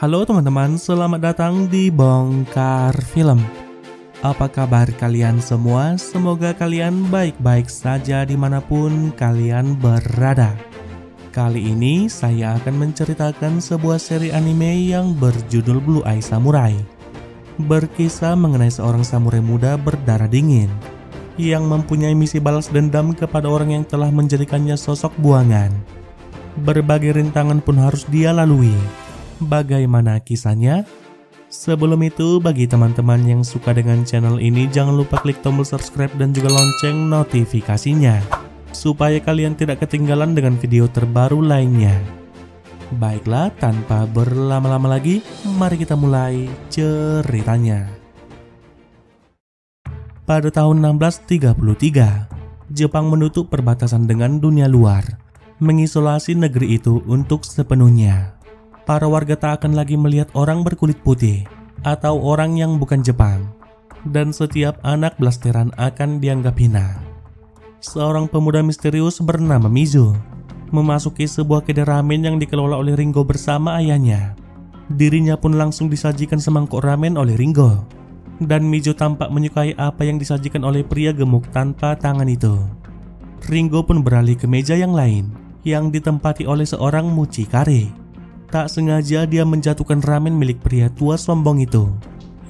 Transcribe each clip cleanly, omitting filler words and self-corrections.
Halo teman-teman, selamat datang di Bongkar Film. Apa kabar kalian semua? Semoga kalian baik-baik saja dimanapun kalian berada. Kali ini saya akan menceritakan sebuah seri anime yang berjudul Blue Eye Samurai. Berkisah mengenai seorang samurai muda berdarah dingin yang mempunyai misi balas dendam kepada orang yang telah menjadikannya sosok buangan. Berbagai rintangan pun harus dia lalui. Bagaimana kisahnya? Sebelum itu, bagi teman-teman yang suka dengan channel ini, jangan lupa klik tombol subscribe dan juga lonceng notifikasinya, supaya kalian tidak ketinggalan dengan video terbaru lainnya. Baiklah, tanpa berlama-lama lagi, mari kita mulai ceritanya. Pada tahun 1633, Jepang menutup perbatasan dengan dunia luar, mengisolasi negeri itu untuk sepenuhnya. Para warga tak akan lagi melihat orang berkulit putih atau orang yang bukan Jepang, dan setiap anak blasteran akan dianggap hina. Seorang pemuda misterius bernama Mizu memasuki sebuah kedai ramen yang dikelola oleh Ringo bersama ayahnya. Dirinya pun langsung disajikan semangkuk ramen oleh Ringo, dan Mizu tampak menyukai apa yang disajikan oleh pria gemuk tanpa tangan itu. Ringo pun beralih ke meja yang lain yang ditempati oleh seorang mucikari. Tak sengaja dia menjatuhkan ramen milik pria tua sombong itu,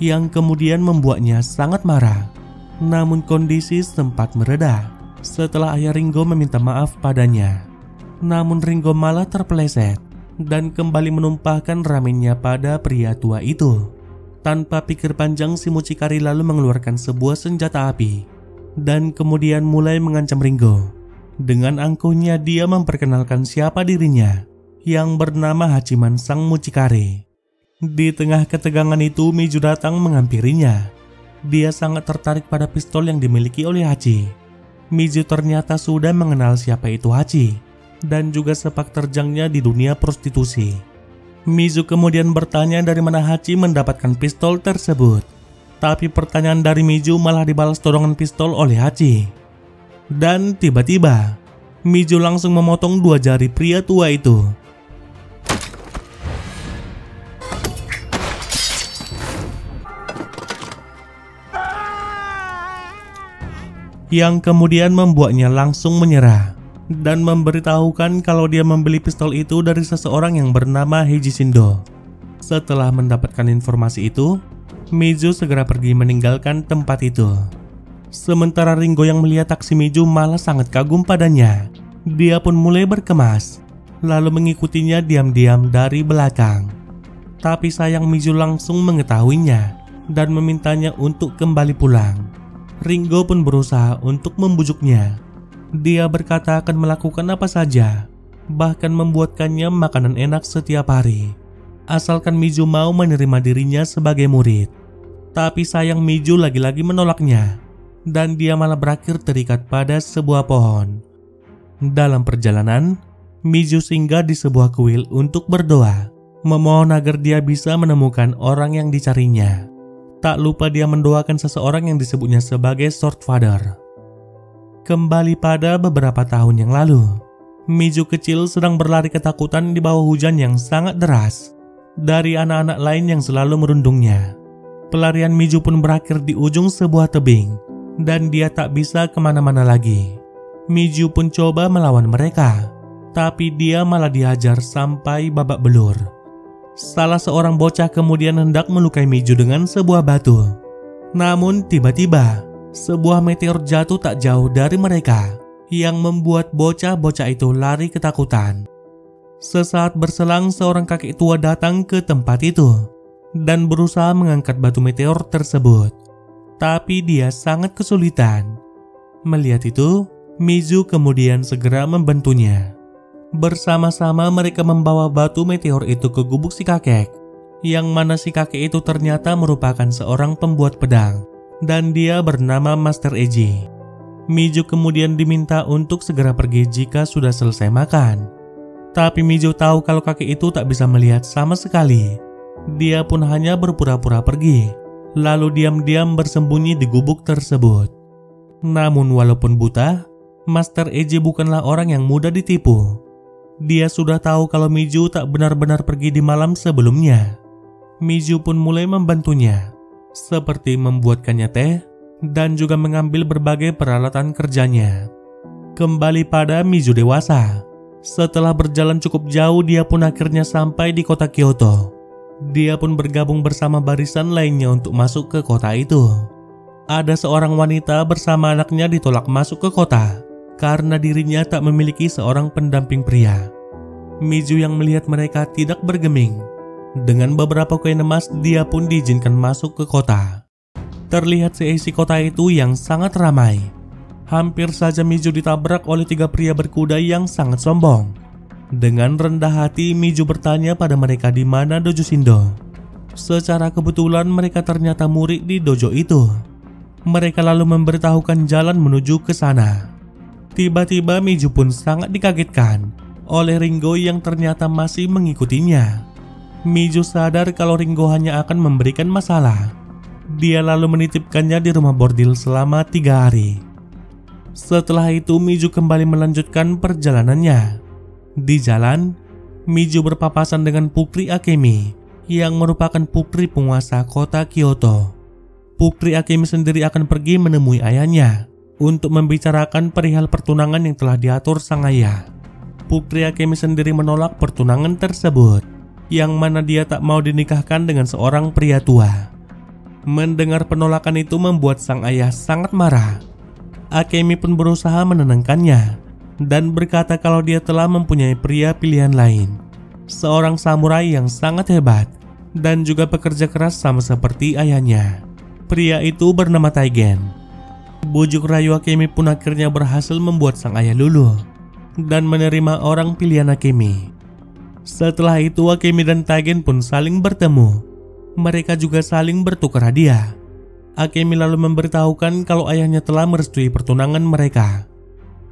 yang kemudian membuatnya sangat marah. Namun kondisi sempat mereda setelah ayah Ringo meminta maaf padanya. Namun Ringo malah terpeleset dan kembali menumpahkan ramennya pada pria tua itu. Tanpa pikir panjang, si mucikari lalu mengeluarkan sebuah senjata api dan kemudian mulai mengancam Ringo. Dengan angkuhnya dia memperkenalkan siapa dirinya, yang bernama Hachiman sang mucikari. Di tengah ketegangan itu, Mizu datang menghampirinya. Dia sangat tertarik pada pistol yang dimiliki oleh Hachi. Mizu ternyata sudah mengenal siapa itu Hachi dan juga sepak terjangnya di dunia prostitusi. Mizu kemudian bertanya dari mana Hachi mendapatkan pistol tersebut. Tapi pertanyaan dari Mizu malah dibalas dorongan pistol oleh Hachi. Dan tiba-tiba Mizu langsung memotong dua jari pria tua itu. Yang kemudian membuatnya langsung menyerah dan memberitahukan kalau dia membeli pistol itu dari seseorang yang bernama Heiji Shindo. Setelah mendapatkan informasi itu, Mizu segera pergi meninggalkan tempat itu. Sementara Ringo yang melihat aksi Mizu malah sangat kagum padanya. Dia pun mulai berkemas, lalu mengikutinya diam-diam dari belakang. Tapi sayang Mizu langsung mengetahuinya dan memintanya untuk kembali pulang. Ringo pun berusaha untuk membujuknya. Dia berkata akan melakukan apa saja, bahkan membuatkannya makanan enak setiap hari, asalkan Mizu mau menerima dirinya sebagai murid. Tapi sayang Mizu lagi-lagi menolaknya, dan dia malah berakhir terikat pada sebuah pohon. Dalam perjalanan, Mizu singgah di sebuah kuil untuk berdoa, memohon agar dia bisa menemukan orang yang dicarinya. Tak lupa dia mendoakan seseorang yang disebutnya sebagai Sword Father. Kembali pada beberapa tahun yang lalu, Mizu kecil sedang berlari ketakutan di bawah hujan yang sangat deras dari anak-anak lain yang selalu merundungnya. Pelarian Mizu pun berakhir di ujung sebuah tebing dan dia tak bisa kemana-mana lagi. Mizu pun coba melawan mereka, tapi dia malah dihajar sampai babak belur. Salah seorang bocah kemudian hendak melukai Mizu dengan sebuah batu. Namun tiba-tiba sebuah meteor jatuh tak jauh dari mereka, yang membuat bocah-bocah itu lari ketakutan. Sesaat berselang, seorang kakek tua datang ke tempat itu dan berusaha mengangkat batu meteor tersebut. Tapi dia sangat kesulitan. Melihat itu, Mizu kemudian segera membantunya. Bersama-sama mereka membawa batu meteor itu ke gubuk si kakek, yang mana si kakek itu ternyata merupakan seorang pembuat pedang, dan dia bernama Master Eiji. Mizu kemudian diminta untuk segera pergi jika sudah selesai makan. Tapi Mizu tahu kalau kakek itu tak bisa melihat sama sekali. Dia pun hanya berpura-pura pergi, lalu diam-diam bersembunyi di gubuk tersebut. Namun walaupun buta, Master Eiji bukanlah orang yang mudah ditipu. Dia sudah tahu kalau Miju tak benar-benar pergi di malam sebelumnya. Miju pun mulai membantunya, seperti membuatkannya teh dan juga mengambil berbagai peralatan kerjanya. Kembali pada Miju dewasa. Setelah berjalan cukup jauh, dia pun akhirnya sampai di kota Kyoto. Dia pun bergabung bersama barisan lainnya untuk masuk ke kota itu. Ada seorang wanita bersama anaknya ditolak masuk ke kota karena dirinya tak memiliki seorang pendamping pria. Miju yang melihat mereka tidak bergeming. Dengan beberapa koin emas, dia pun diizinkan masuk ke kota. Terlihat seisi kota itu yang sangat ramai. Hampir saja Miju ditabrak oleh 3 pria berkuda yang sangat sombong. Dengan rendah hati, Miju bertanya pada mereka di mana dojo Shindo. Secara kebetulan mereka ternyata murid di dojo itu. Mereka lalu memberitahukan jalan menuju ke sana. Tiba-tiba Miju pun sangat dikagetkan oleh Ringo yang ternyata masih mengikutinya. Miju sadar kalau Ringo hanya akan memberikan masalah. Dia lalu menitipkannya di rumah bordil selama 3 hari. Setelah itu Miju kembali melanjutkan perjalanannya. Di jalan, Miju berpapasan dengan Putri Akemi yang merupakan putri penguasa kota Kyoto. Putri Akemi sendiri akan pergi menemui ayahnya untuk membicarakan perihal pertunangan yang telah diatur sang ayah. Putri Akemi sendiri menolak pertunangan tersebut, yang mana dia tak mau dinikahkan dengan seorang pria tua. Mendengar penolakan itu membuat sang ayah sangat marah. Akemi pun berusaha menenangkannya dan berkata kalau dia telah mempunyai pria pilihan lain, seorang samurai yang sangat hebat dan juga pekerja keras sama seperti ayahnya. Pria itu bernama Taigen. Bujuk rayu Akemi pun akhirnya berhasil membuat sang ayah luluh dan menerima orang pilihan Akemi. Setelah itu Akemi dan Taigen pun saling bertemu. Mereka juga saling bertukar hadiah. Akemi lalu memberitahukan kalau ayahnya telah merestui pertunangan mereka.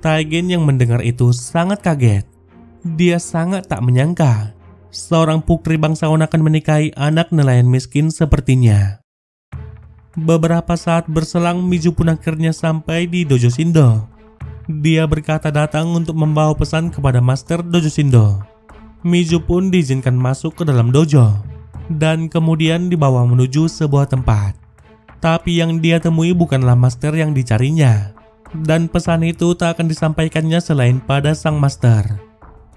Taigen yang mendengar itu sangat kaget. Dia sangat tak menyangka seorang putri bangsawan akan menikahi anak nelayan miskin sepertinya. Beberapa saat berselang, Miju pun akhirnya sampai di dojo Shindo. Dia berkata datang untuk membawa pesan kepada master dojo Shindo. Miju pun diizinkan masuk ke dalam dojo dan kemudian dibawa menuju sebuah tempat. Tapi yang dia temui bukanlah master yang dicarinya, dan pesan itu tak akan disampaikannya selain pada sang master.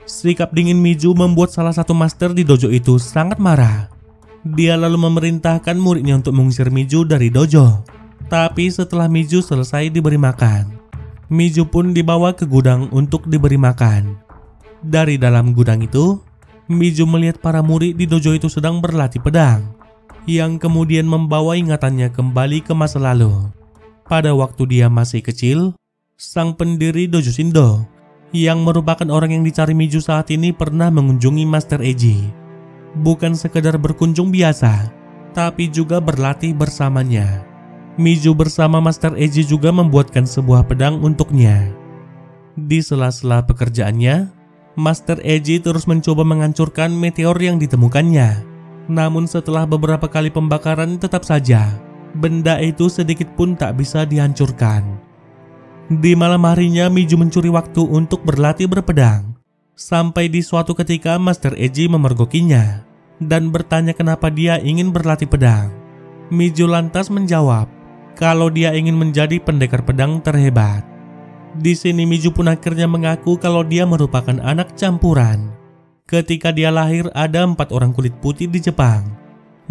Sikap dingin Miju membuat salah satu master di dojo itu sangat marah. Dia lalu memerintahkan muridnya untuk mengusir Miju dari dojo. Tapi setelah Miju selesai diberi makan, Miju pun dibawa ke gudang untuk diberi makan. Dari dalam gudang itu, Miju melihat para murid di dojo itu sedang berlatih pedang, yang kemudian membawa ingatannya kembali ke masa lalu. Pada waktu dia masih kecil, sang pendiri dojo Shindo, yang merupakan orang yang dicari Miju saat ini, pernah mengunjungi Master Eiji. Bukan sekedar berkunjung biasa, tapi juga berlatih bersamanya. Miju bersama Master Eiji juga membuatkan sebuah pedang untuknya. Di sela-sela pekerjaannya, Master Eiji terus mencoba menghancurkan meteor yang ditemukannya. Namun setelah beberapa kali pembakaran, tetap saja benda itu sedikit pun tak bisa dihancurkan. Di malam harinya Miju mencuri waktu untuk berlatih berpedang. Sampai di suatu ketika Master Eiji memergokinya dan bertanya kenapa dia ingin berlatih pedang. Miju lantas menjawab kalau dia ingin menjadi pendekar pedang terhebat. Di sini Miju pun akhirnya mengaku kalau dia merupakan anak campuran. Ketika dia lahir, ada 4 orang kulit putih di Jepang.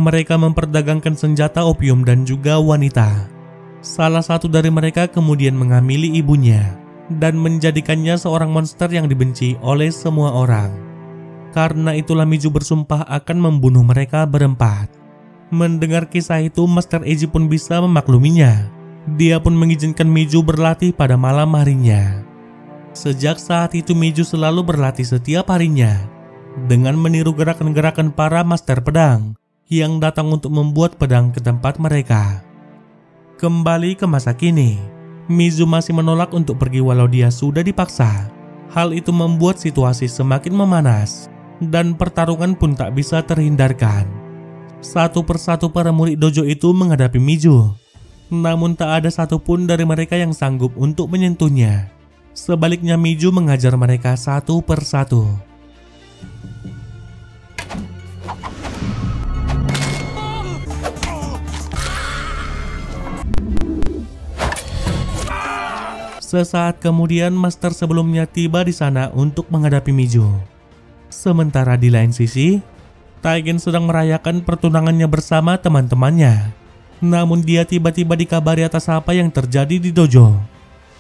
Mereka memperdagangkan senjata opium dan juga wanita. Salah satu dari mereka kemudian menghamili ibunya dan menjadikannya seorang monster yang dibenci oleh semua orang. Karena itulah Miju bersumpah akan membunuh mereka berempat. Mendengar kisah itu, Master Eiji pun bisa memakluminya. Dia pun mengizinkan Miju berlatih pada malam harinya. Sejak saat itu Miju selalu berlatih setiap harinya dengan meniru gerakan-gerakan para master pedang yang datang untuk membuat pedang ke tempat mereka. Kembali ke masa kini, Miju masih menolak untuk pergi walau dia sudah dipaksa. Hal itu membuat situasi semakin memanas dan pertarungan pun tak bisa terhindarkan. Satu persatu para murid dojo itu menghadapi Miju, namun tak ada satupun dari mereka yang sanggup untuk menyentuhnya. Sebaliknya Miju mengajar mereka satu persatu. Sesaat kemudian Master sebelumnya tiba di sana untuk menghadapi Mijo. Sementara di lain sisi, Taigen sedang merayakan pertunangannya bersama teman-temannya. Namun dia tiba-tiba dikabari atas apa yang terjadi di dojo.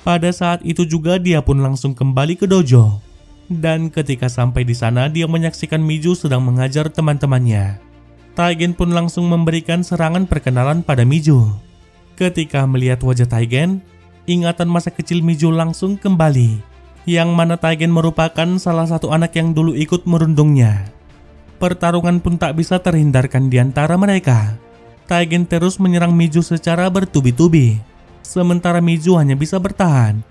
Pada saat itu juga dia pun langsung kembali ke dojo. Dan ketika sampai di sana dia menyaksikan Mijo sedang mengajar teman-temannya. Taigen pun langsung memberikan serangan perkenalan pada Mijo. Ketika melihat wajah Taigen, ingatan masa kecil Mijo langsung kembali. Yang mana Taigen merupakan salah satu anak yang dulu ikut merundungnya. Pertarungan pun tak bisa terhindarkan di antara mereka. Taigen terus menyerang Mijo secara bertubi-tubi. Sementara Mijo hanya bisa bertahan.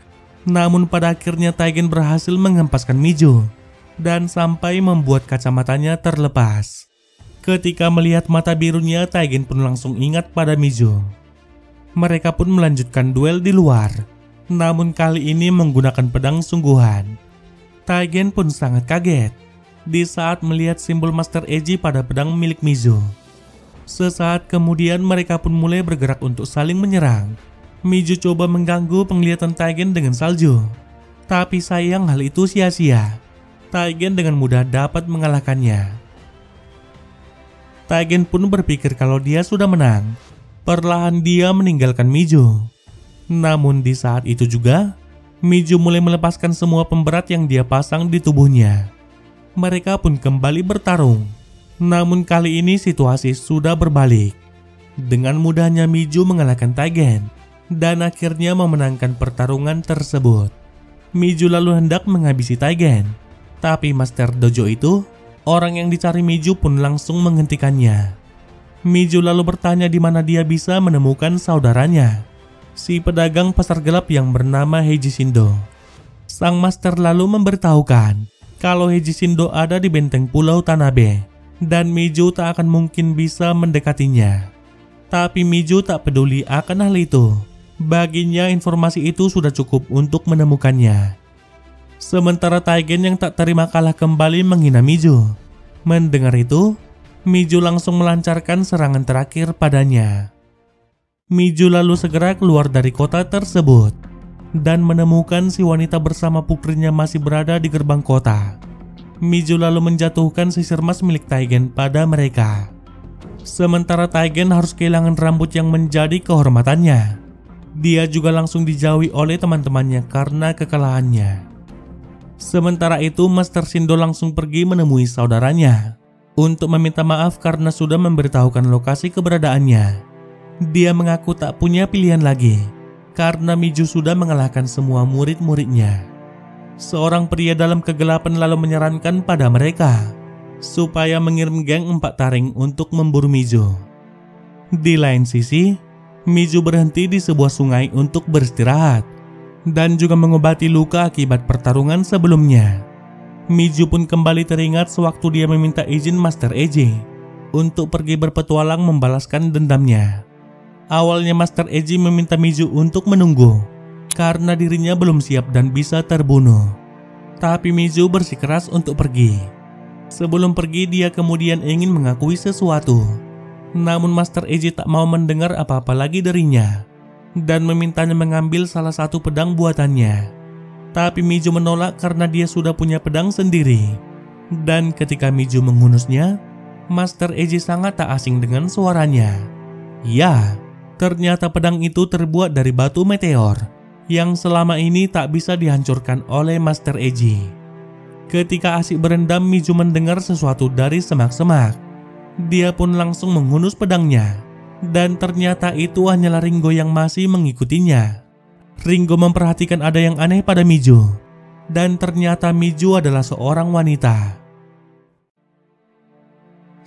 Namun pada akhirnya Taigen berhasil menghempaskan Mijo. Dan sampai membuat kacamatanya terlepas. Ketika melihat mata birunya, Taigen pun langsung ingat pada Mijo. Mereka pun melanjutkan duel di luar. Namun kali ini menggunakan pedang sungguhan. Taigen pun sangat kaget di saat melihat simbol Master Eji pada pedang milik Mijo. Sesaat kemudian mereka pun mulai bergerak untuk saling menyerang. Mijo coba mengganggu penglihatan Taigen dengan salju. Tapi sayang hal itu sia-sia. Taigen dengan mudah dapat mengalahkannya. Taigen pun berpikir kalau dia sudah menang. Perlahan dia meninggalkan Mijo. Namun di saat itu juga, Mijo mulai melepaskan semua pemberat yang dia pasang di tubuhnya. Mereka pun kembali bertarung. Namun kali ini situasi sudah berbalik. Dengan mudahnya Mijo mengalahkan Taigen dan akhirnya memenangkan pertarungan tersebut. Mijo lalu hendak menghabisi Taigen, tapi Master Dojo itu, orang yang dicari Mijo pun langsung menghentikannya. Mijo lalu bertanya di mana dia bisa menemukan saudaranya, si pedagang pasar gelap yang bernama Heiji Shindo. Sang Master lalu memberitahukan kalau Heiji Shindo ada di benteng Pulau Tanabe. Dan Mijo tak akan mungkin bisa mendekatinya. Tapi Mijo tak peduli akan hal itu. Baginya informasi itu sudah cukup untuk menemukannya. Sementara Taigen yang tak terima kalah kembali menghina Mijo. Mendengar itu, Mijo langsung melancarkan serangan terakhir padanya. Mijo lalu segera keluar dari kota tersebut dan menemukan si wanita bersama putrinya masih berada di gerbang kota. Mijo lalu menjatuhkan sisir emas milik Taigen pada mereka. Sementara Taigen harus kehilangan rambut yang menjadi kehormatannya. Dia juga langsung dijauhi oleh teman-temannya karena kekalahannya. Sementara itu Master Shindo langsung pergi menemui saudaranya untuk meminta maaf karena sudah memberitahukan lokasi keberadaannya. Dia mengaku tak punya pilihan lagi karena Mijo sudah mengalahkan semua murid-muridnya. Seorang pria dalam kegelapan lalu menyarankan pada mereka supaya mengirim geng 4 taring untuk memburu Mijo. Di lain sisi, Mijo berhenti di sebuah sungai untuk beristirahat dan juga mengobati luka akibat pertarungan sebelumnya. Mijo pun kembali teringat sewaktu dia meminta izin Master Eji untuk pergi berpetualang membalaskan dendamnya. Awalnya Master Eji meminta Mijo untuk menunggu karena dirinya belum siap dan bisa terbunuh. Tapi Mijo bersikeras untuk pergi. Sebelum pergi dia kemudian ingin mengakui sesuatu. Namun Master Eji tak mau mendengar apa-apa lagi darinya dan memintanya mengambil salah satu pedang buatannya. Tapi Mijo menolak karena dia sudah punya pedang sendiri. Dan ketika Mijo menghunusnya, Master Eji sangat tak asing dengan suaranya. Ya, ternyata pedang itu terbuat dari batu meteor yang selama ini tak bisa dihancurkan oleh Master Eji. Ketika asik berendam, Mijo mendengar sesuatu dari semak-semak. Dia pun langsung menghunus pedangnya, dan ternyata itu hanyalah Ringo yang masih mengikutinya. Ringo memperhatikan ada yang aneh pada Mijo, dan ternyata Mijo adalah seorang wanita.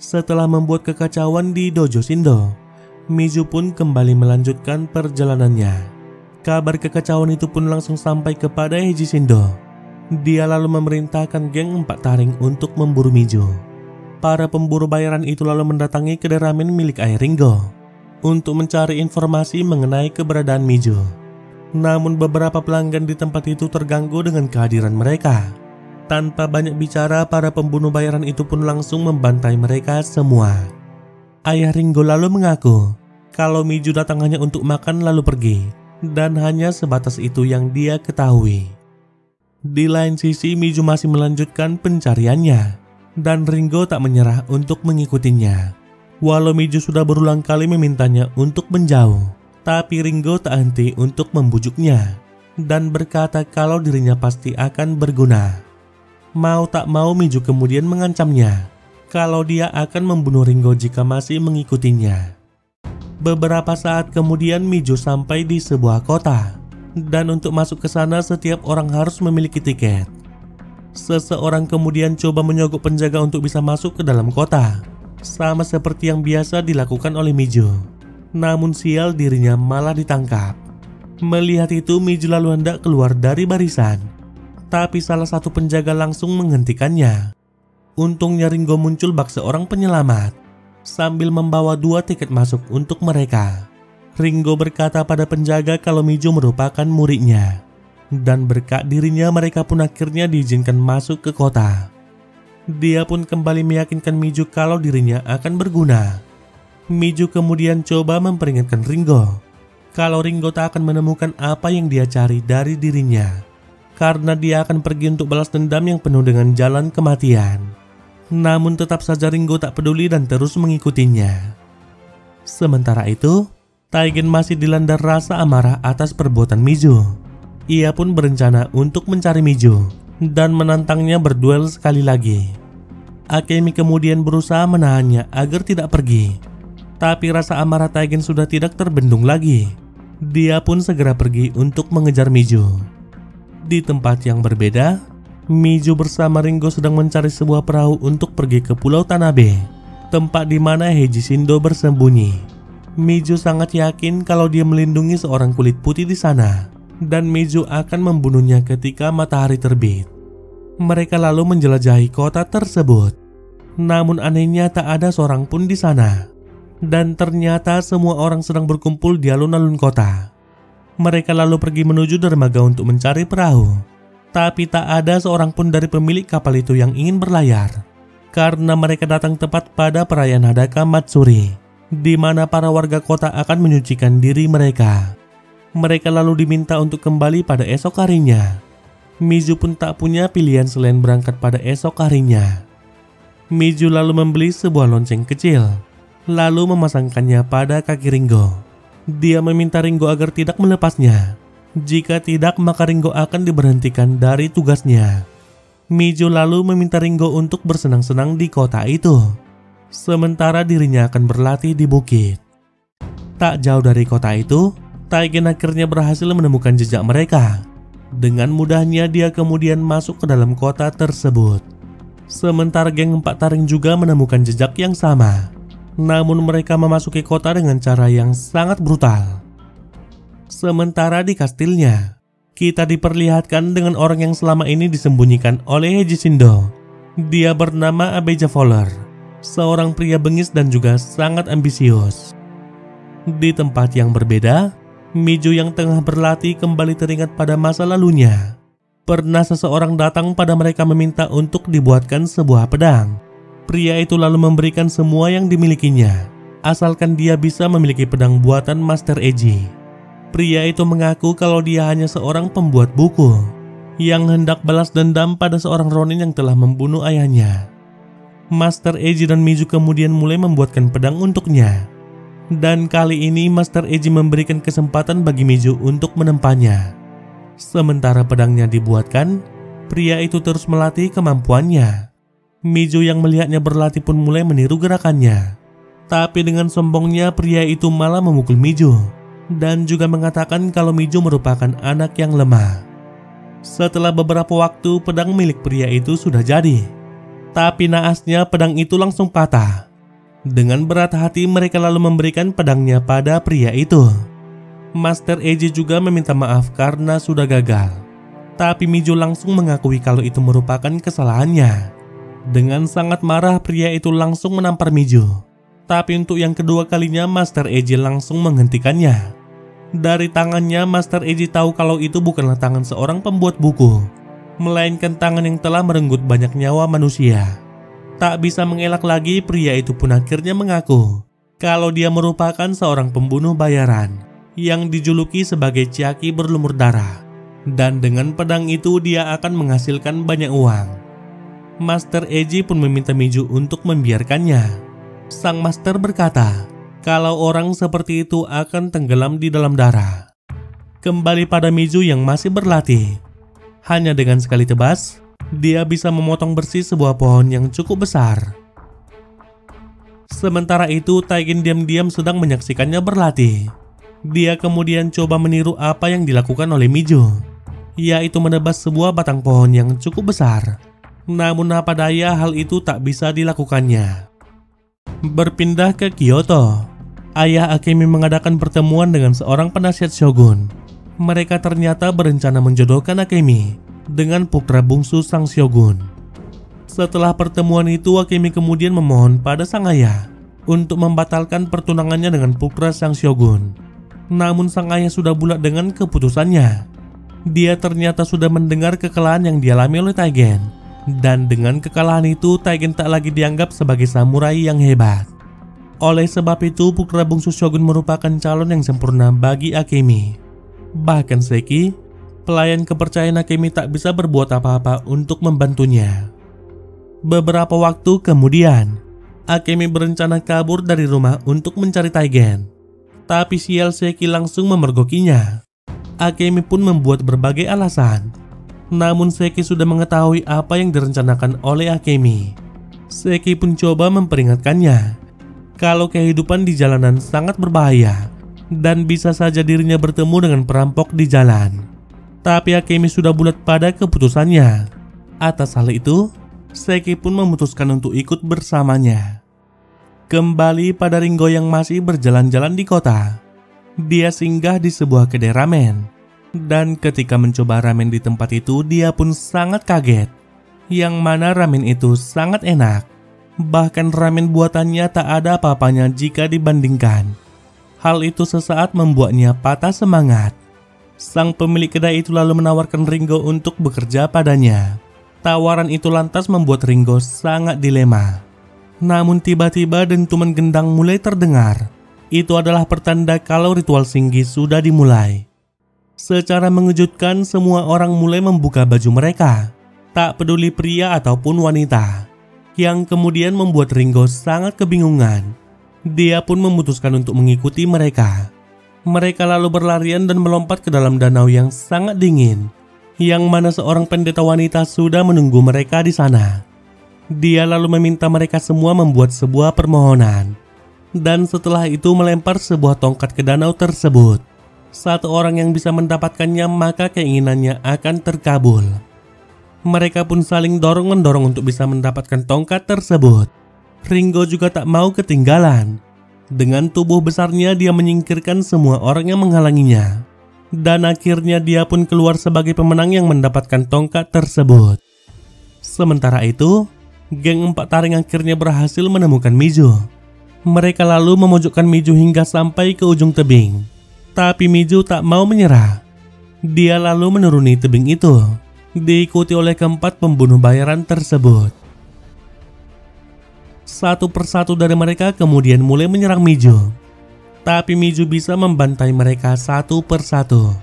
Setelah membuat kekacauan di Dojo Shindo, Mijo pun kembali melanjutkan perjalanannya. Kabar kekacauan itu pun langsung sampai kepada Heiji Shindo. Dia lalu memerintahkan geng 4 taring untuk memburu Mijo. Para pemburu bayaran itu lalu mendatangi kedai ramen milik ayah Ringo untuk mencari informasi mengenai keberadaan Mijo. Namun beberapa pelanggan di tempat itu terganggu dengan kehadiran mereka. Tanpa banyak bicara, para pembunuh bayaran itu pun langsung membantai mereka semua. Ayah Ringo lalu mengaku kalau Mijo datang hanya untuk makan lalu pergi, dan hanya sebatas itu yang dia ketahui. Di lain sisi, Miju masih melanjutkan pencariannya, dan Ringo tak menyerah untuk mengikutinya. Walau Miju sudah berulang kali memintanya untuk menjauh, tapi Ringo tak henti untuk membujuknya dan berkata kalau dirinya pasti akan berguna. Mau tak mau Miju kemudian mengancamnya kalau dia akan membunuh Ringo jika masih mengikutinya. Beberapa saat kemudian Miju sampai di sebuah kota, dan untuk masuk ke sana setiap orang harus memiliki tiket. Seseorang kemudian coba menyogok penjaga untuk bisa masuk ke dalam kota, sama seperti yang biasa dilakukan oleh Miju. Namun sial, dirinya malah ditangkap. Melihat itu, Miju lalu hendak keluar dari barisan, tapi salah satu penjaga langsung menghentikannya. Untungnya Ringo muncul bak seorang penyelamat sambil membawa 2 tiket masuk untuk mereka. Ringo berkata pada penjaga kalau Miju merupakan muridnya, dan berkat dirinya mereka pun akhirnya diizinkan masuk ke kota. Dia pun kembali meyakinkan Miju kalau dirinya akan berguna. Miju kemudian coba memperingatkan Ringo kalau Ringo tak akan menemukan apa yang dia cari dari dirinya, karena dia akan pergi untuk balas dendam yang penuh dengan jalan kematian. Namun tetap saja Ringo tak peduli dan terus mengikutinya. Sementara itu, Taigen masih dilanda rasa amarah atas perbuatan Miju. Ia pun berencana untuk mencari Miju dan menantangnya berduel sekali lagi. Akemi kemudian berusaha menahannya agar tidak pergi, tapi rasa amarah Taigen sudah tidak terbendung lagi. Dia pun segera pergi untuk mengejar Miju. Di tempat yang berbeda, Miju bersama Ringo sedang mencari sebuah perahu untuk pergi ke Pulau Tanabe, tempat di mana Heiji Shindo bersembunyi. Miju sangat yakin kalau dia melindungi seorang kulit putih di sana, dan Miju akan membunuhnya ketika matahari terbit. Mereka lalu menjelajahi kota tersebut. Namun anehnya tak ada seorang pun di sana, dan ternyata semua orang sedang berkumpul di alun-alun kota. Mereka lalu pergi menuju dermaga untuk mencari perahu. Tapi tak ada seorang pun dari pemilik kapal itu yang ingin berlayar, karena mereka datang tepat pada perayaan Hadaka Matsuri, di mana para warga kota akan menyucikan diri mereka. Mereka lalu diminta untuk kembali pada esok harinya. Mizu pun tak punya pilihan selain berangkat pada esok harinya. Mizu lalu membeli sebuah lonceng kecil, lalu memasangkannya pada kaki Ringo. Dia meminta Ringo agar tidak melepasnya. Jika tidak, maka Ringo akan diberhentikan dari tugasnya. Mizu lalu meminta Ringo untuk bersenang-senang di kota itu, sementara dirinya akan berlatih di bukit. Tak jauh dari kota itu, Taigen akhirnya berhasil menemukan jejak mereka. Dengan mudahnya dia kemudian masuk ke dalam kota tersebut. Sementara geng Empat Taring juga menemukan jejak yang sama. Namun mereka memasuki kota dengan cara yang sangat brutal. Sementara di kastilnya, kita diperlihatkan dengan orang yang selama ini disembunyikan oleh Heiji Shindo. Dia bernama Abijah Fowler, seorang pria bengis dan juga sangat ambisius. Di tempat yang berbeda, Mizu yang tengah berlatih kembali teringat pada masa lalunya. Pernah seseorang datang pada mereka meminta untuk dibuatkan sebuah pedang. Pria itu lalu memberikan semua yang dimilikinya, asalkan dia bisa memiliki pedang buatan Master Eiji. Pria itu mengaku kalau dia hanya seorang pembuat buku yang hendak balas dendam pada seorang ronin yang telah membunuh ayahnya. Master Eiji dan Mizu kemudian mulai membuatkan pedang untuknya. Dan kali ini Master Eiji memberikan kesempatan bagi Mizu untuk menempanya. Sementara pedangnya dibuatkan, pria itu terus melatih kemampuannya. Mizu yang melihatnya berlatih pun mulai meniru gerakannya. Tapi dengan sombongnya pria itu malah memukul Mizu dan juga mengatakan kalau Mizu merupakan anak yang lemah. Setelah beberapa waktu, pedang milik pria itu sudah jadi. Tapi naasnya pedang itu langsung patah. Dengan berat hati mereka lalu memberikan pedangnya pada pria itu. Master Eiji juga meminta maaf karena sudah gagal. Tapi Mizu langsung mengakui kalau itu merupakan kesalahannya. Dengan sangat marah pria itu langsung menampar Mizu. Tapi untuk yang kedua kalinya Master Eiji langsung menghentikannya. Dari tangannya Master Eiji tahu kalau itu bukanlah tangan seorang pembuat buku, melainkan tangan yang telah merenggut banyak nyawa manusia. Tak bisa mengelak lagi, pria itu pun akhirnya mengaku kalau dia merupakan seorang pembunuh bayaran. yang dijuluki sebagai Chiaki berlumur darah. Dan dengan pedang itu dia akan menghasilkan banyak uang. Master Eiji pun meminta Mizu untuk membiarkannya. Sang master berkata, kalau orang seperti itu akan tenggelam di dalam darah. Kembali pada Mizu yang masih berlatih. Hanya dengan sekali tebas, dia bisa memotong bersih sebuah pohon yang cukup besar. Sementara itu, Taigen diam-diam sedang menyaksikannya berlatih. Dia kemudian coba meniru apa yang dilakukan oleh Mizu, yaitu menebas sebuah batang pohon yang cukup besar. Namun apa daya, hal itu tak bisa dilakukannya. Berpindah ke Kyoto, ayah Akemi mengadakan pertemuan dengan seorang penasihat shogun. Mereka ternyata berencana menjodohkan Akemi dengan putra bungsu sang shogun. Setelah pertemuan itu, Akemi kemudian memohon pada sang ayah untuk membatalkan pertunangannya dengan putra sang shogun. Namun sang ayah sudah bulat dengan keputusannya. Dia ternyata sudah mendengar kekalahan yang dialami oleh Taigen. Dan dengan kekalahan itu, Taigen tak lagi dianggap sebagai samurai yang hebat. Oleh sebab itu, putra bungsu shogun merupakan calon yang sempurna bagi Akemi. Bahkan Seki, pelayan kepercayaan Akemi, tak bisa berbuat apa-apa untuk membantunya. Beberapa waktu kemudian, Akemi berencana kabur dari rumah untuk mencari Taigen. Tapi sial, Seki langsung memergokinya. Akemi pun membuat berbagai alasan. Namun Seki sudah mengetahui apa yang direncanakan oleh Akemi. Seki pun coba memperingatkannya kalau kehidupan di jalanan sangat berbahaya dan bisa saja dirinya bertemu dengan perampok di jalan. Tapi Akemi sudah bulat pada keputusannya. Atas hal itu, Seki pun memutuskan untuk ikut bersamanya. Kembali pada Ringo yang masih berjalan-jalan di kota. Dia singgah di sebuah kedai ramen. Dan ketika mencoba ramen di tempat itu, dia pun sangat kaget. Yang mana ramen itu sangat enak. Bahkan ramen buatannya tak ada apa-apanya jika dibandingkan. Hal itu sesaat membuatnya patah semangat. Sang pemilik kedai itu lalu menawarkan Ringo untuk bekerja padanya. Tawaran itu lantas membuat Ringo sangat dilema. Namun tiba-tiba dentuman gendang mulai terdengar. Itu adalah pertanda kalau ritual Shingi sudah dimulai. Secara mengejutkan, semua orang mulai membuka baju mereka, tak peduli pria ataupun wanita, yang kemudian membuat Ringo sangat kebingungan. Dia pun memutuskan untuk mengikuti mereka. Mereka lalu berlarian dan melompat ke dalam danau yang sangat dingin, yang mana seorang pendeta wanita sudah menunggu mereka di sana. Dia lalu meminta mereka semua membuat sebuah permohonan, dan setelah itu melempar sebuah tongkat ke danau tersebut. Satu orang yang bisa mendapatkannya, maka keinginannya akan terkabul. Mereka pun saling dorong-mendorong untuk bisa mendapatkan tongkat tersebut. Ringo juga tak mau ketinggalan. Dengan tubuh besarnya, dia menyingkirkan semua orang yang menghalanginya. Dan akhirnya dia pun keluar sebagai pemenang yang mendapatkan tongkat tersebut. Sementara itu, geng empat taring akhirnya berhasil menemukan Mizu. Mereka lalu memojokkan Mizu hingga sampai ke ujung tebing. Tapi Mizu tak mau menyerah. Dia lalu menuruni tebing itu, diikuti oleh keempat pembunuh bayaran tersebut. Satu persatu dari mereka kemudian mulai menyerang Mizu. Tapi Mizu bisa membantai mereka satu persatu,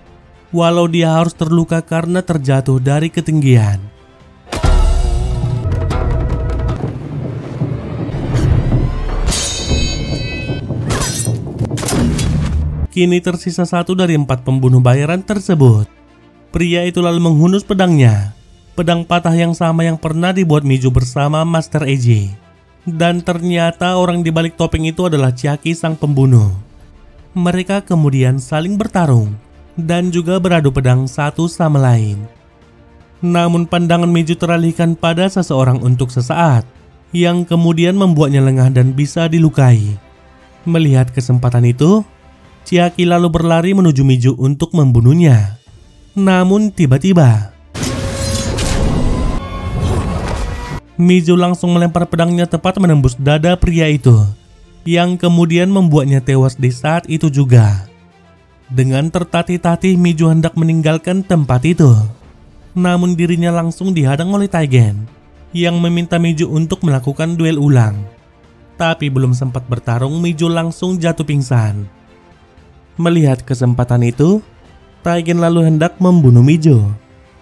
walau dia harus terluka karena terjatuh dari ketinggian. Kini tersisa satu dari empat pembunuh bayaran tersebut. Pria itu lalu menghunus pedangnya, pedang patah yang sama yang pernah dibuat Mizu bersama Master Eiji. Dan ternyata orang di balik topeng itu adalah Chiaki sang pembunuh. Mereka kemudian saling bertarung dan juga beradu pedang satu sama lain. Namun pandangan Mizu teralihkan pada seseorang untuk sesaat, yang kemudian membuatnya lengah dan bisa dilukai. Melihat kesempatan itu, Chiaki lalu berlari menuju Mizu untuk membunuhnya. Namun tiba-tiba Mizu langsung melempar pedangnya tepat menembus dada pria itu, yang kemudian membuatnya tewas di saat itu juga. Dengan tertatih-tatih Mizu hendak meninggalkan tempat itu. Namun dirinya langsung dihadang oleh Taigen, yang meminta Mizu untuk melakukan duel ulang. Tapi belum sempat bertarung, Mizu langsung jatuh pingsan. Melihat kesempatan itu, Taigen lalu hendak membunuh Mijo.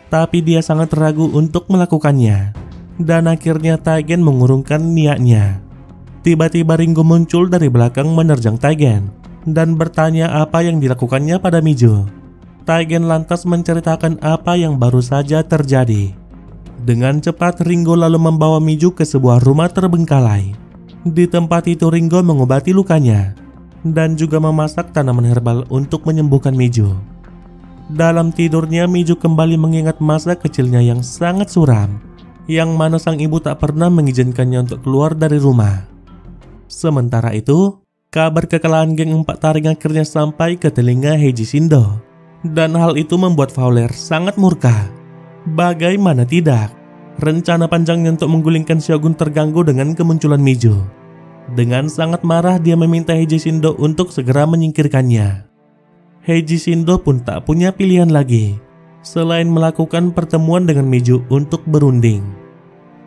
Tapi dia sangat ragu untuk melakukannya. Dan akhirnya Taigen mengurungkan niatnya. Tiba-tiba Ringo muncul dari belakang menerjang Taigen dan bertanya apa yang dilakukannya pada Mijo. Taigen lantas menceritakan apa yang baru saja terjadi. Dengan cepat Ringo lalu membawa Mijo ke sebuah rumah terbengkalai. Di tempat itu Ringo mengobati lukanya dan juga memasak tanaman herbal untuk menyembuhkan Mijo. Dalam tidurnya Mijo kembali mengingat masa kecilnya yang sangat suram, yang mana sang ibu tak pernah mengizinkannya untuk keluar dari rumah. Sementara itu, kabar kekalahan geng 4 taring akhirnya sampai ke telinga Heiji Shindo, dan hal itu membuat Fowler sangat murka. Bagaimana tidak, rencana panjangnya untuk menggulingkan Shogun terganggu dengan kemunculan Mijo. Dengan sangat marah dia meminta Heiji Shindo untuk segera menyingkirkannya. Heiji Shindo pun tak punya pilihan lagi selain melakukan pertemuan dengan Mijo untuk berunding.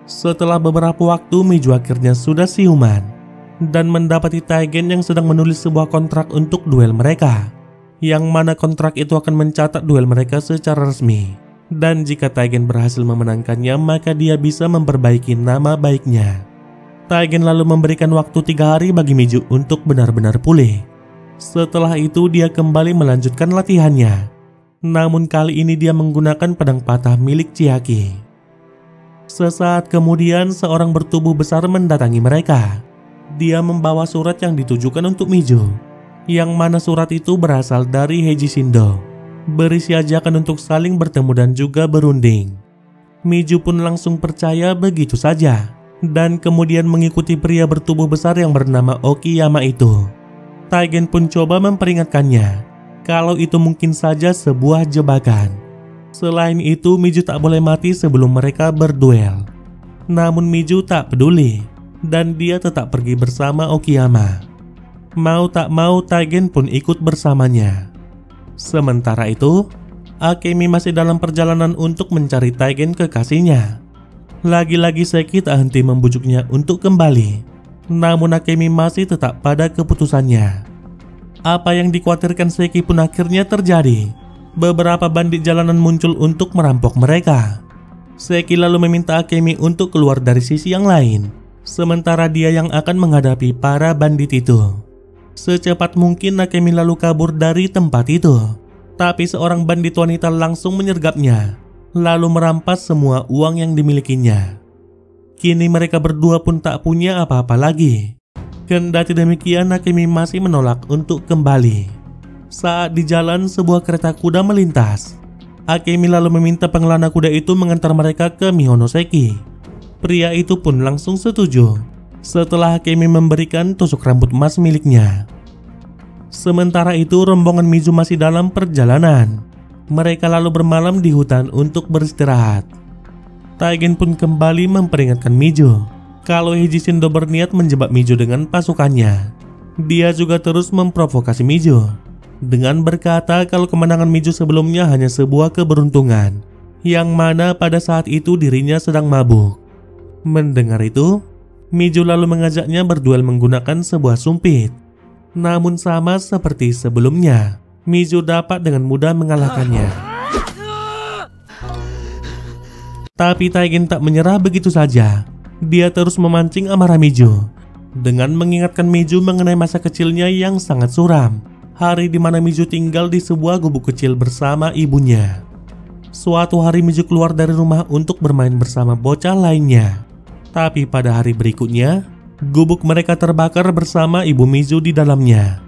Setelah beberapa waktu Mijo akhirnya sudah siuman dan mendapati Taigen yang sedang menulis sebuah kontrak untuk duel mereka, yang mana kontrak itu akan mencatat duel mereka secara resmi, dan jika Taigen berhasil memenangkannya maka dia bisa memperbaiki nama baiknya. Taigen lalu memberikan waktu 3 hari bagi Mijo untuk benar-benar pulih. Setelah itu dia kembali melanjutkan latihannya. Namun kali ini dia menggunakan pedang patah milik Chiaki. Sesaat kemudian seorang bertubuh besar mendatangi mereka. Dia membawa surat yang ditujukan untuk Mijo, yang mana surat itu berasal dari Heiji Shindo, berisi ajakan untuk saling bertemu dan juga berunding. Mijo pun langsung percaya begitu saja dan kemudian mengikuti pria bertubuh besar yang bernama Okiyama itu. Taigen pun coba memperingatkannya kalau itu mungkin saja sebuah jebakan. Selain itu, Mijo tak boleh mati sebelum mereka berduel. Namun Mijo tak peduli dan dia tetap pergi bersama Okiyama. Mau tak mau Taigen pun ikut bersamanya. Sementara itu, Akemi masih dalam perjalanan untuk mencari Taigen kekasihnya. Lagi-lagi Seki tak henti membujuknya untuk kembali. Namun Akemi masih tetap pada keputusannya. Apa yang dikhawatirkan Seki pun akhirnya terjadi. Beberapa bandit jalanan muncul untuk merampok mereka. Seki lalu meminta Akemi untuk keluar dari sisi yang lain, sementara dia yang akan menghadapi para bandit itu. Secepat mungkin Akemi lalu kabur dari tempat itu. Tapi seorang bandit wanita langsung menyergapnya, lalu merampas semua uang yang dimilikinya. Kini mereka berdua pun tak punya apa-apa lagi. Kendati demikian, Akemi masih menolak untuk kembali. Saat di jalan, sebuah kereta kuda melintas. Akemi lalu meminta pengelana kuda itu mengantar mereka ke Mihonoseki. Pria itu pun langsung setuju setelah Akemi memberikan tusuk rambut emas miliknya. Sementara itu, rombongan Mijo masih dalam perjalanan. Mereka lalu bermalam di hutan untuk beristirahat. Taigen pun kembali memperingatkan Mijo kalau Heiji Shindo berniat menjebak Mijo dengan pasukannya. Dia juga terus memprovokasi Mijo dengan berkata kalau kemenangan Mijo sebelumnya hanya sebuah keberuntungan, yang mana pada saat itu dirinya sedang mabuk. Mendengar itu, Mijo lalu mengajaknya berduel menggunakan sebuah sumpit. Namun sama seperti sebelumnya, Mijo dapat dengan mudah mengalahkannya. Tapi Taigen tak menyerah begitu saja. Dia terus memancing amarah Mijo dengan mengingatkan Mijo mengenai masa kecilnya yang sangat suram. Hari di mana Mijo tinggal di sebuah gubuk kecil bersama ibunya. Suatu hari Mijo keluar dari rumah untuk bermain bersama bocah lainnya. Tapi pada hari berikutnya, gubuk mereka terbakar bersama ibu Mijo di dalamnya.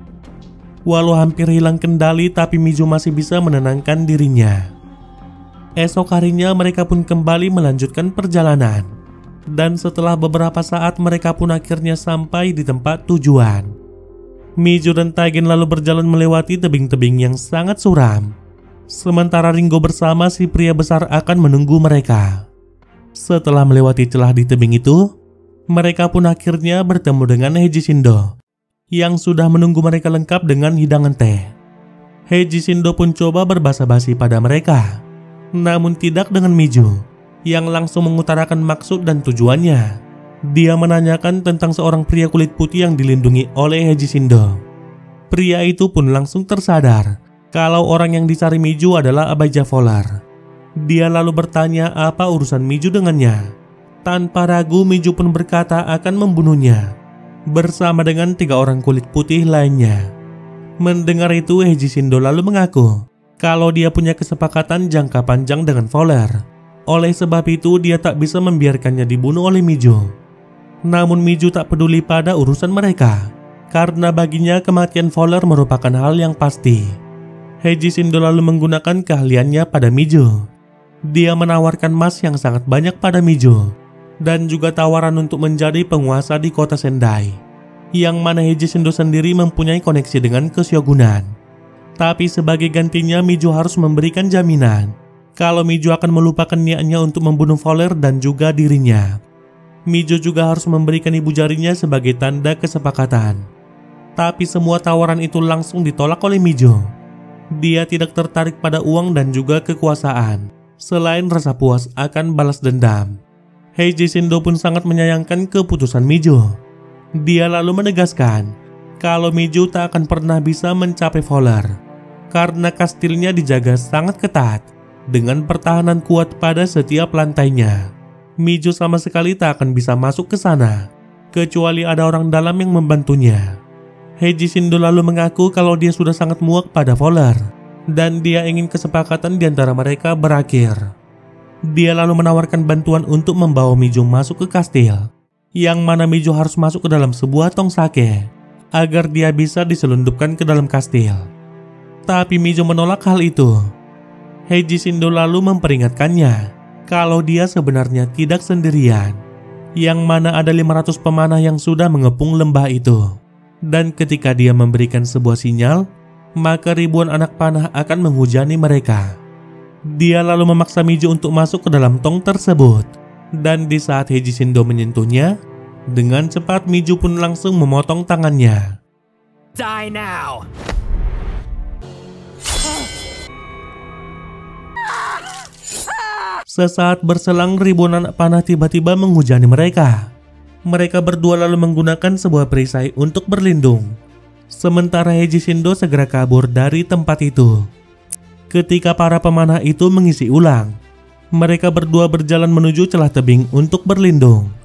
Walau hampir hilang kendali, tapi Mijo masih bisa menenangkan dirinya. Esok harinya mereka pun kembali melanjutkan perjalanan. Dan setelah beberapa saat mereka pun akhirnya sampai di tempat tujuan. Mijo dan Taigen lalu berjalan melewati tebing-tebing yang sangat suram. Sementara Ringo bersama si pria besar akan menunggu mereka. Setelah melewati celah di tebing itu, mereka pun akhirnya bertemu dengan Heiji Shindo yang sudah menunggu mereka lengkap dengan hidangan teh. Heiji Shindo pun coba berbasa-basi pada mereka, namun tidak dengan Mijo yang langsung mengutarakan maksud dan tujuannya. Dia menanyakan tentang seorang pria kulit putih yang dilindungi oleh Heiji Shindo. Pria itu pun langsung tersadar kalau orang yang dicari Miju adalah Abijah Fowler. Dia lalu bertanya apa urusan Miju dengannya. Tanpa ragu Miju pun berkata akan membunuhnya bersama dengan 3 orang kulit putih lainnya. Mendengar itu Heiji Shindo lalu mengaku kalau dia punya kesepakatan jangka panjang dengan Fowler. Oleh sebab itu dia tak bisa membiarkannya dibunuh oleh Miju. Namun Miju tak peduli pada urusan mereka karena baginya kematian Fowler merupakan hal yang pasti. Heiji Shindo lalu menggunakan keahliannya pada Miju. Dia menawarkan emas yang sangat banyak pada Miju dan juga tawaran untuk menjadi penguasa di kota Sendai, yang mana Heiji Shindo sendiri mempunyai koneksi dengan kesyogunan. Tapi sebagai gantinya Miju harus memberikan jaminan kalau Miju akan melupakan niatnya untuk membunuh Fowler dan juga dirinya. Miju juga harus memberikan ibu jarinya sebagai tanda kesepakatan. Tapi semua tawaran itu langsung ditolak oleh Miju. Dia tidak tertarik pada uang dan juga kekuasaan, selain rasa puas akan balas dendam. Heiji Shindo pun sangat menyayangkan keputusan Miju. Dia lalu menegaskan kalau Miju tak akan pernah bisa mencapai Fowler karena kastilnya dijaga sangat ketat dengan pertahanan kuat pada setiap lantainya. Miju sama sekali tak akan bisa masuk ke sana kecuali ada orang dalam yang membantunya. Heiji Shindo lalu mengaku kalau dia sudah sangat muak pada Fowler dan dia ingin kesepakatan di antara mereka berakhir. Dia lalu menawarkan bantuan untuk membawa Miju masuk ke kastil, yang mana Miju harus masuk ke dalam sebuah tong sake agar dia bisa diselundupkan ke dalam kastil. Tapi Miju menolak hal itu. Heiji Shindo lalu memperingatkannya kalau dia sebenarnya tidak sendirian, yang mana ada 500 pemanah yang sudah mengepung lembah itu. Dan ketika dia memberikan sebuah sinyal, maka ribuan anak panah akan menghujani mereka. Dia lalu memaksa Miju untuk masuk ke dalam tong tersebut. Dan di saat Heiji Shindo menyentuhnya, dengan cepat Miju pun langsung memotong tangannya. Die now! Sesaat berselang ribuan anak panah tiba-tiba menghujani mereka. Mereka berdua lalu menggunakan sebuah perisai untuk berlindung. Sementara Heiji Shindo segera kabur dari tempat itu. Ketika para pemanah itu mengisi ulang, mereka berdua berjalan menuju celah tebing untuk berlindung.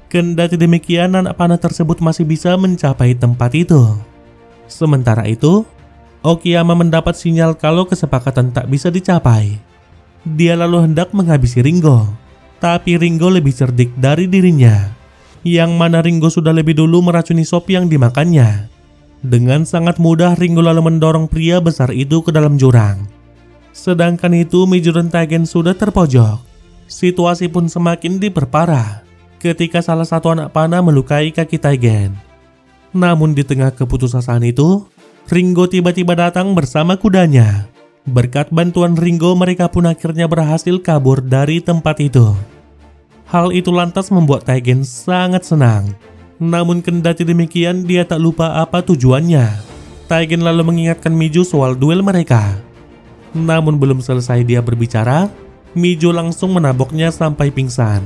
Kendati demikian anak panah tersebut masih bisa mencapai tempat itu. Sementara itu, Okiyama mendapat sinyal kalau kesepakatan tak bisa dicapai. Dia lalu hendak menghabisi Ringo, tapi Ringo lebih cerdik dari dirinya, yang mana Ringo sudah lebih dulu meracuni sop yang dimakannya. Dengan sangat mudah Ringo lalu mendorong pria besar itu ke dalam jurang. Sedangkan itu Miju dan Taigen sudah terpojok. Situasi pun semakin diperparah ketika salah satu anak panah melukai kaki Taigen. Namun di tengah keputusasaan itu, Ringo tiba-tiba datang bersama kudanya. Berkat bantuan Ringo, mereka pun akhirnya berhasil kabur dari tempat itu. Hal itu lantas membuat Taigen sangat senang. Namun kendati demikian, dia tak lupa apa tujuannya. Taigen lalu mengingatkan Miju soal duel mereka. Namun belum selesai dia berbicara, Miju langsung menaboknya sampai pingsan.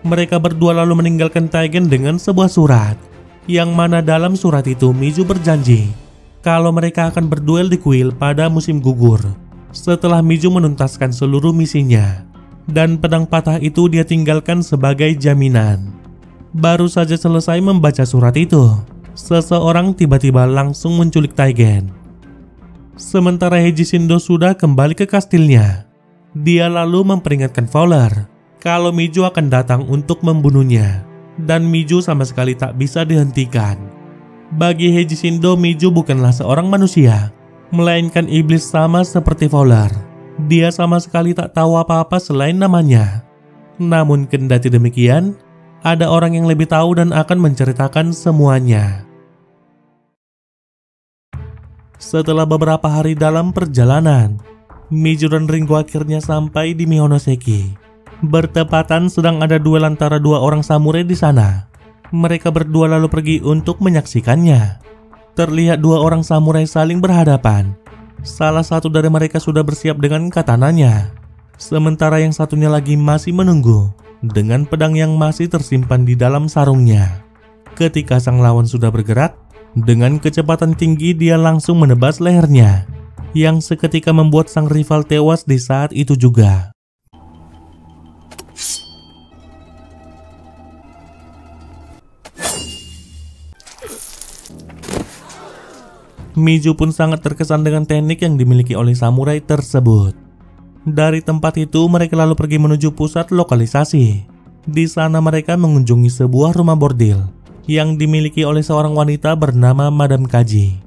Mereka berdua lalu meninggalkan Taigen dengan sebuah surat, yang mana dalam surat itu Miju berjanji kalau mereka akan berduel di kuil pada musim gugur setelah Miju menuntaskan seluruh misinya. Dan pedang patah itu dia tinggalkan sebagai jaminan. Baru saja selesai membaca surat itu, seseorang tiba-tiba langsung menculik Taigen. Sementara Heiji Shindo sudah kembali ke kastilnya. Dia lalu memperingatkan Fowler kalau Miju akan datang untuk membunuhnya, dan Miju sama sekali tak bisa dihentikan. Bagi Heiji Shindo, Miju bukanlah seorang manusia, melainkan iblis sama seperti Fowler. Dia sama sekali tak tahu apa-apa selain namanya. Namun kendati demikian, ada orang yang lebih tahu dan akan menceritakan semuanya. Setelah beberapa hari dalam perjalanan, Miju dan Ringo akhirnya sampai di Mihonoseki. Bertepatan sedang ada duel antara dua orang samurai di sana. Mereka berdua lalu pergi untuk menyaksikannya. Terlihat dua orang samurai saling berhadapan. Salah satu dari mereka sudah bersiap dengan katananya, sementara yang satunya lagi masih menunggu dengan pedang yang masih tersimpan di dalam sarungnya. Ketika sang lawan sudah bergerak, Dengan kecepatan tinggi dia langsung menebas lehernya, yang seketika membuat sang rival tewas di saat itu juga. Miju pun sangat terkesan dengan teknik yang dimiliki oleh samurai tersebut. Dari tempat itu mereka lalu pergi menuju pusat lokalisasi. Di sana mereka mengunjungi sebuah rumah bordil yang dimiliki oleh seorang wanita bernama Madame Kaji.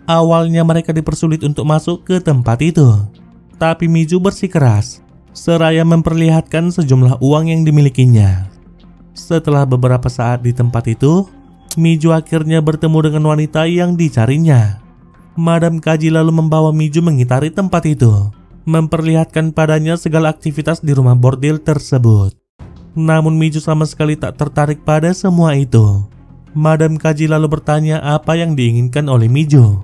Awalnya mereka dipersulit untuk masuk ke tempat itu, tapi Miju bersikeras seraya memperlihatkan sejumlah uang yang dimilikinya. Setelah beberapa saat di tempat itu, Miju akhirnya bertemu dengan wanita yang dicarinya. Madame Kaji lalu membawa Miju mengitari tempat itu, memperlihatkan padanya segala aktivitas di rumah bordil tersebut. Namun Miju sama sekali tak tertarik pada semua itu. Madame Kaji lalu bertanya apa yang diinginkan oleh Miju.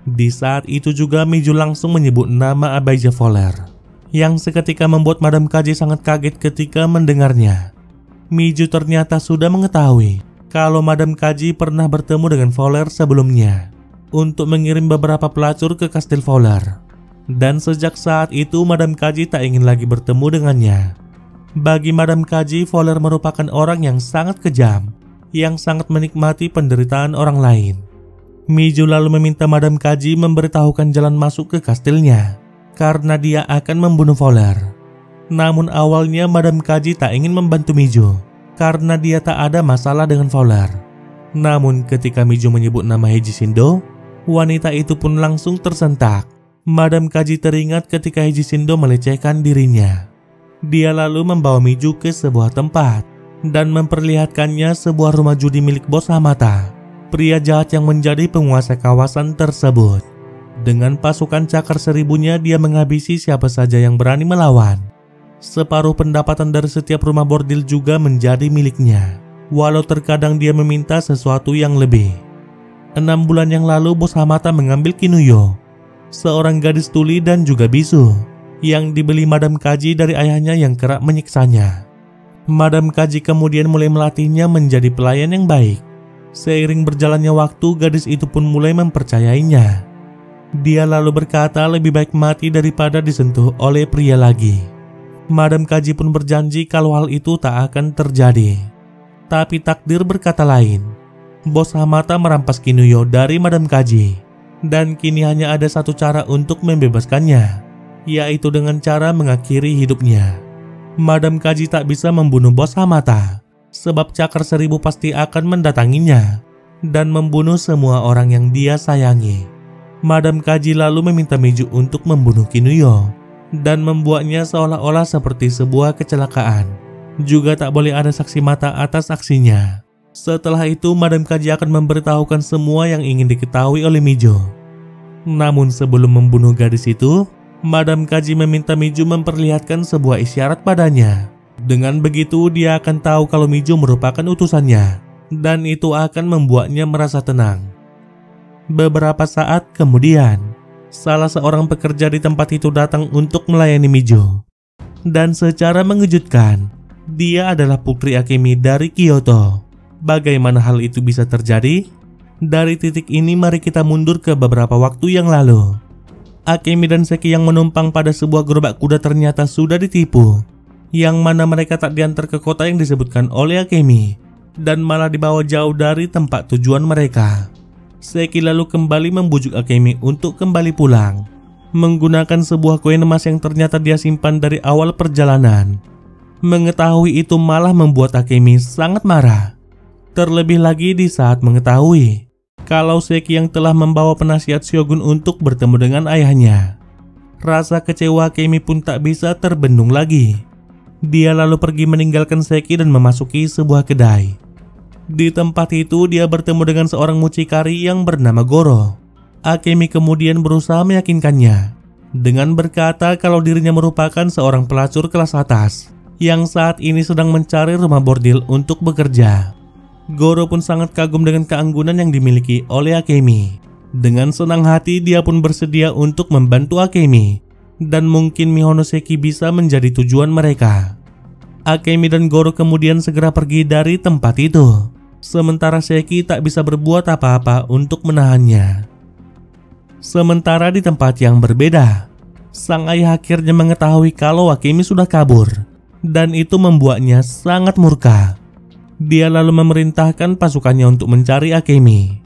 Di saat itu juga Miju langsung menyebut nama Abijah Fowler, yang seketika membuat Madame Kaji sangat kaget ketika mendengarnya. Miju ternyata sudah mengetahui kalau Madame Kaji pernah bertemu dengan Fowler sebelumnya untuk mengirim beberapa pelacur ke Kastil Fowler. Dan sejak saat itu Madame Kaji tak ingin lagi bertemu dengannya. Bagi Madame Kaji, Fowler merupakan orang yang sangat kejam, yang sangat menikmati penderitaan orang lain. Miju lalu meminta Madame Kaji memberitahukan jalan masuk ke kastilnya, karena dia akan membunuh Fowler. Namun awalnya Madame Kaji tak ingin membantu Miju, karena dia tak ada masalah dengan Fowler. Namun ketika Miju menyebut nama Heiji Shindo, wanita itu pun langsung tersentak. Madame Kaji teringat ketika Heiji Shindo melecehkan dirinya. Dia lalu membawa Miju ke sebuah tempat dan memperlihatkannya sebuah rumah judi milik bos Hamata, pria jahat yang menjadi penguasa kawasan tersebut. Dengan pasukan cakar seribunya dia menghabisi siapa saja yang berani melawan. Separuh pendapatan dari setiap rumah bordil juga menjadi miliknya, walau terkadang dia meminta sesuatu yang lebih. 6 bulan yang lalu bos Hamata mengambil Kinuyo, seorang gadis tuli dan juga bisu yang dibeli Madame Kaji dari ayahnya yang kerap menyiksanya. Madame Kaji kemudian mulai melatihnya menjadi pelayan yang baik. Seiring berjalannya waktu, gadis itu pun mulai mempercayainya. Dia lalu berkata lebih baik mati daripada disentuh oleh pria lagi. Madame Kaji pun berjanji kalau hal itu tak akan terjadi. Tapi takdir berkata lain. Bos Hamata merampas Kinuyo dari Madame Kaji, dan kini hanya ada satu cara untuk membebaskannya, yaitu dengan cara mengakhiri hidupnya. Madame Kaji tak bisa membunuh bos Hamata, sebab cakar seribu pasti akan mendatanginya dan membunuh semua orang yang dia sayangi. Madame Kaji lalu meminta Miju untuk membunuh Kinuyo dan membuatnya seolah-olah seperti sebuah kecelakaan. Juga tak boleh ada saksi mata atas aksinya. Setelah itu Madame Kaji akan memberitahukan semua yang ingin diketahui oleh Mijo. Namun sebelum membunuh gadis itu, Madame Kaji meminta Mijo memperlihatkan sebuah isyarat padanya. Dengan begitu dia akan tahu kalau Mijo merupakan utusannya, dan itu akan membuatnya merasa tenang. Beberapa saat kemudian, salah seorang pekerja di tempat itu datang untuk melayani Mijo. Dan secara mengejutkan, dia adalah putri Akemi dari Kyoto. Bagaimana hal itu bisa terjadi? Dari titik ini mari kita mundur ke beberapa waktu yang lalu. Akemi dan Seki yang menumpang pada sebuah gerobak kuda ternyata sudah ditipu, yang mana mereka tak diantar ke kota yang disebutkan oleh Akemi, dan malah dibawa jauh dari tempat tujuan mereka. Seki lalu kembali membujuk Akemi untuk kembali pulang, menggunakan sebuah koin emas yang ternyata dia simpan dari awal perjalanan. Mengetahui itu malah membuat Akemi sangat marah. Terlebih lagi di saat mengetahui kalau Seki yang telah membawa penasihat Shogun untuk bertemu dengan ayahnya. Rasa kecewa Akemi pun tak bisa terbendung lagi. Dia lalu pergi meninggalkan Seki dan memasuki sebuah kedai. Di tempat itu dia bertemu dengan seorang mucikari yang bernama Goro. Akemi kemudian berusaha meyakinkannya dengan berkata kalau dirinya merupakan seorang pelacur kelas atas yang saat ini sedang mencari rumah bordil untuk bekerja. Goro pun sangat kagum dengan keanggunan yang dimiliki oleh Akemi. Dengan senang hati dia pun bersedia untuk membantu Akemi, dan mungkin Mihonoseki bisa menjadi tujuan mereka. Akemi dan Goro kemudian segera pergi dari tempat itu. sementara Seki tak bisa berbuat apa-apa untuk menahannya. Sementara di tempat yang berbeda, sang ayah akhirnya mengetahui kalau Akemi sudah kabur, dan itu membuatnya sangat murka. Dia lalu memerintahkan pasukannya untuk mencari Akemi.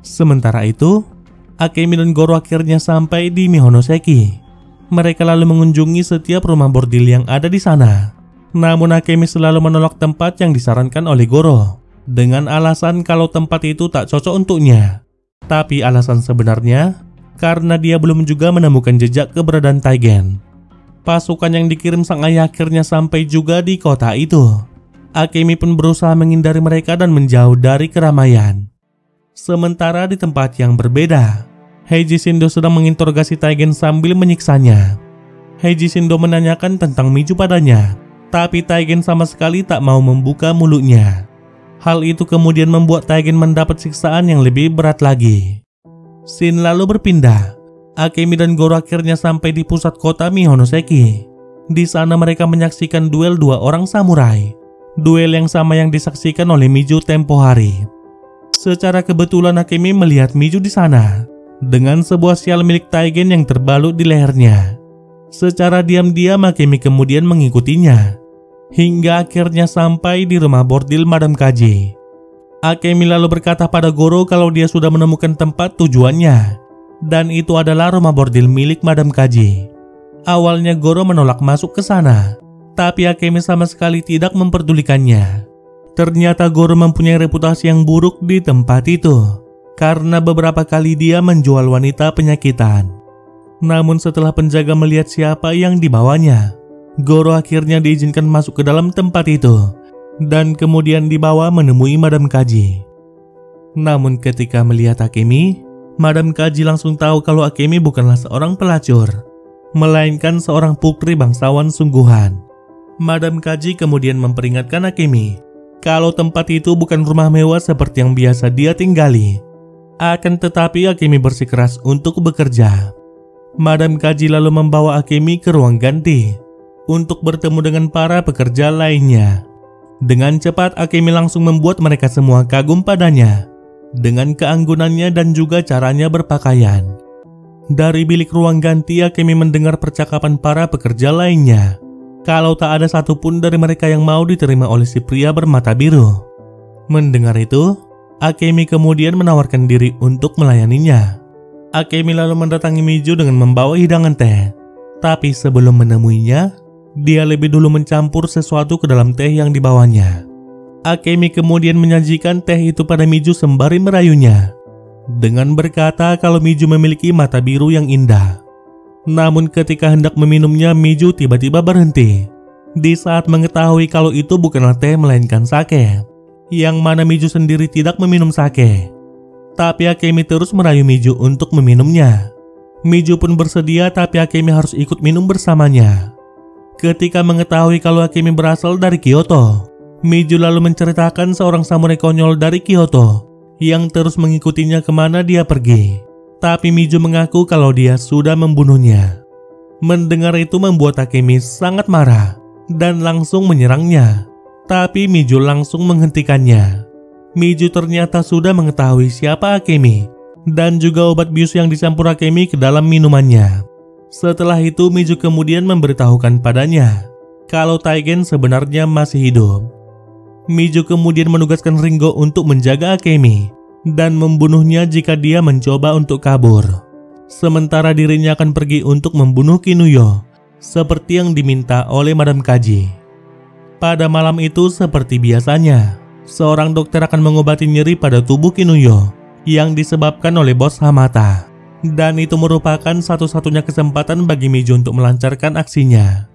Sementara itu, Akemi dan Goro akhirnya sampai di Mihonoseki. Mereka lalu mengunjungi setiap rumah bordil yang ada di sana. Namun Akemi selalu menolak tempat yang disarankan oleh Goro, dengan alasan kalau tempat itu tak cocok untuknya. Tapi alasan sebenarnya, karena dia belum juga menemukan jejak keberadaan Taigen. Pasukan yang dikirim sang ayah akhirnya sampai juga di kota itu. Akemi pun berusaha menghindari mereka dan menjauh dari keramaian. Sementara di tempat yang berbeda, Heiji Shindo sedang menginterogasi Taigen sambil menyiksanya. Heiji Shindo menanyakan tentang Miju padanya, tapi Taigen sama sekali tak mau membuka mulutnya. Hal itu kemudian membuat Taigen mendapat siksaan yang lebih berat lagi. Scene lalu berpindah. Akemi dan Goro akhirnya sampai di pusat kota Mihonoseki. Di sana mereka menyaksikan duel dua orang samurai. Duel yang sama yang disaksikan oleh Miju tempo hari. Secara kebetulan Akemi melihat Miju di sana dengan sebuah sial milik Taigen yang terbalut di lehernya. Secara diam-diam Akemi kemudian mengikutinya hingga akhirnya sampai di rumah bordil Madam Kaji. Akemi lalu berkata pada Goro kalau dia sudah menemukan tempat tujuannya, dan itu adalah rumah bordil milik Madam Kaji. Awalnya Goro menolak masuk ke sana, tapi Akemi sama sekali tidak memperdulikannya. Ternyata Goro mempunyai reputasi yang buruk di tempat itu, karena beberapa kali dia menjual wanita penyakitan. Namun setelah penjaga melihat siapa yang dibawanya, Goro akhirnya diizinkan masuk ke dalam tempat itu, dan kemudian dibawa menemui Madam Kaji. Namun ketika melihat Akemi, Madam Kaji langsung tahu kalau Akemi bukanlah seorang pelacur, melainkan seorang putri bangsawan sungguhan. Madam Kaji kemudian memperingatkan Akemi kalau tempat itu bukan rumah mewah seperti yang biasa dia tinggali. Akan tetapi Akemi bersikeras untuk bekerja. Madam Kaji lalu membawa Akemi ke ruang ganti untuk bertemu dengan para pekerja lainnya. Dengan cepat Akemi langsung membuat mereka semua kagum padanya dengan keanggunannya dan juga caranya berpakaian. Dari bilik ruang ganti Akemi mendengar percakapan para pekerja lainnya kalau tak ada satupun dari mereka yang mau diterima oleh si pria bermata biru. Mendengar itu, Akemi kemudian menawarkan diri untuk melayaninya. Akemi lalu mendatangi Miju dengan membawa hidangan teh. Tapi sebelum menemuinya, dia lebih dulu mencampur sesuatu ke dalam teh yang dibawanya. Akemi kemudian menyajikan teh itu pada Miju sembari merayunya, dengan berkata kalau Miju memiliki mata biru yang indah. Namun ketika hendak meminumnya, Miju tiba-tiba berhenti. Di saat mengetahui kalau itu bukanlah teh melainkan sake, yang mana Miju sendiri tidak meminum sake. Tapi Akemi terus merayu Miju untuk meminumnya. Miju pun bersedia, tapi Akemi harus ikut minum bersamanya. Ketika mengetahui kalau Akemi berasal dari Kyoto, Miju lalu menceritakan seorang samurai konyol dari Kyoto yang terus mengikutinya kemana dia pergi. Tapi Miju mengaku kalau dia sudah membunuhnya. Mendengar itu membuat Akemi sangat marah dan langsung menyerangnya. Tapi Miju langsung menghentikannya. Miju ternyata sudah mengetahui siapa Akemi dan juga obat bius yang dicampur Akemi ke dalam minumannya. Setelah itu Miju kemudian memberitahukan padanya kalau Taigen sebenarnya masih hidup. Miju kemudian menugaskan Ringo untuk menjaga Akemi dan membunuhnya jika dia mencoba untuk kabur. Sementara dirinya akan pergi untuk membunuh Kinuyo seperti yang diminta oleh Madam Kaji. Pada malam itu seperti biasanya, seorang dokter akan mengobati nyeri pada tubuh Kinuyo yang disebabkan oleh bos Hamata. Dan itu merupakan satu-satunya kesempatan bagi Miju untuk melancarkan aksinya.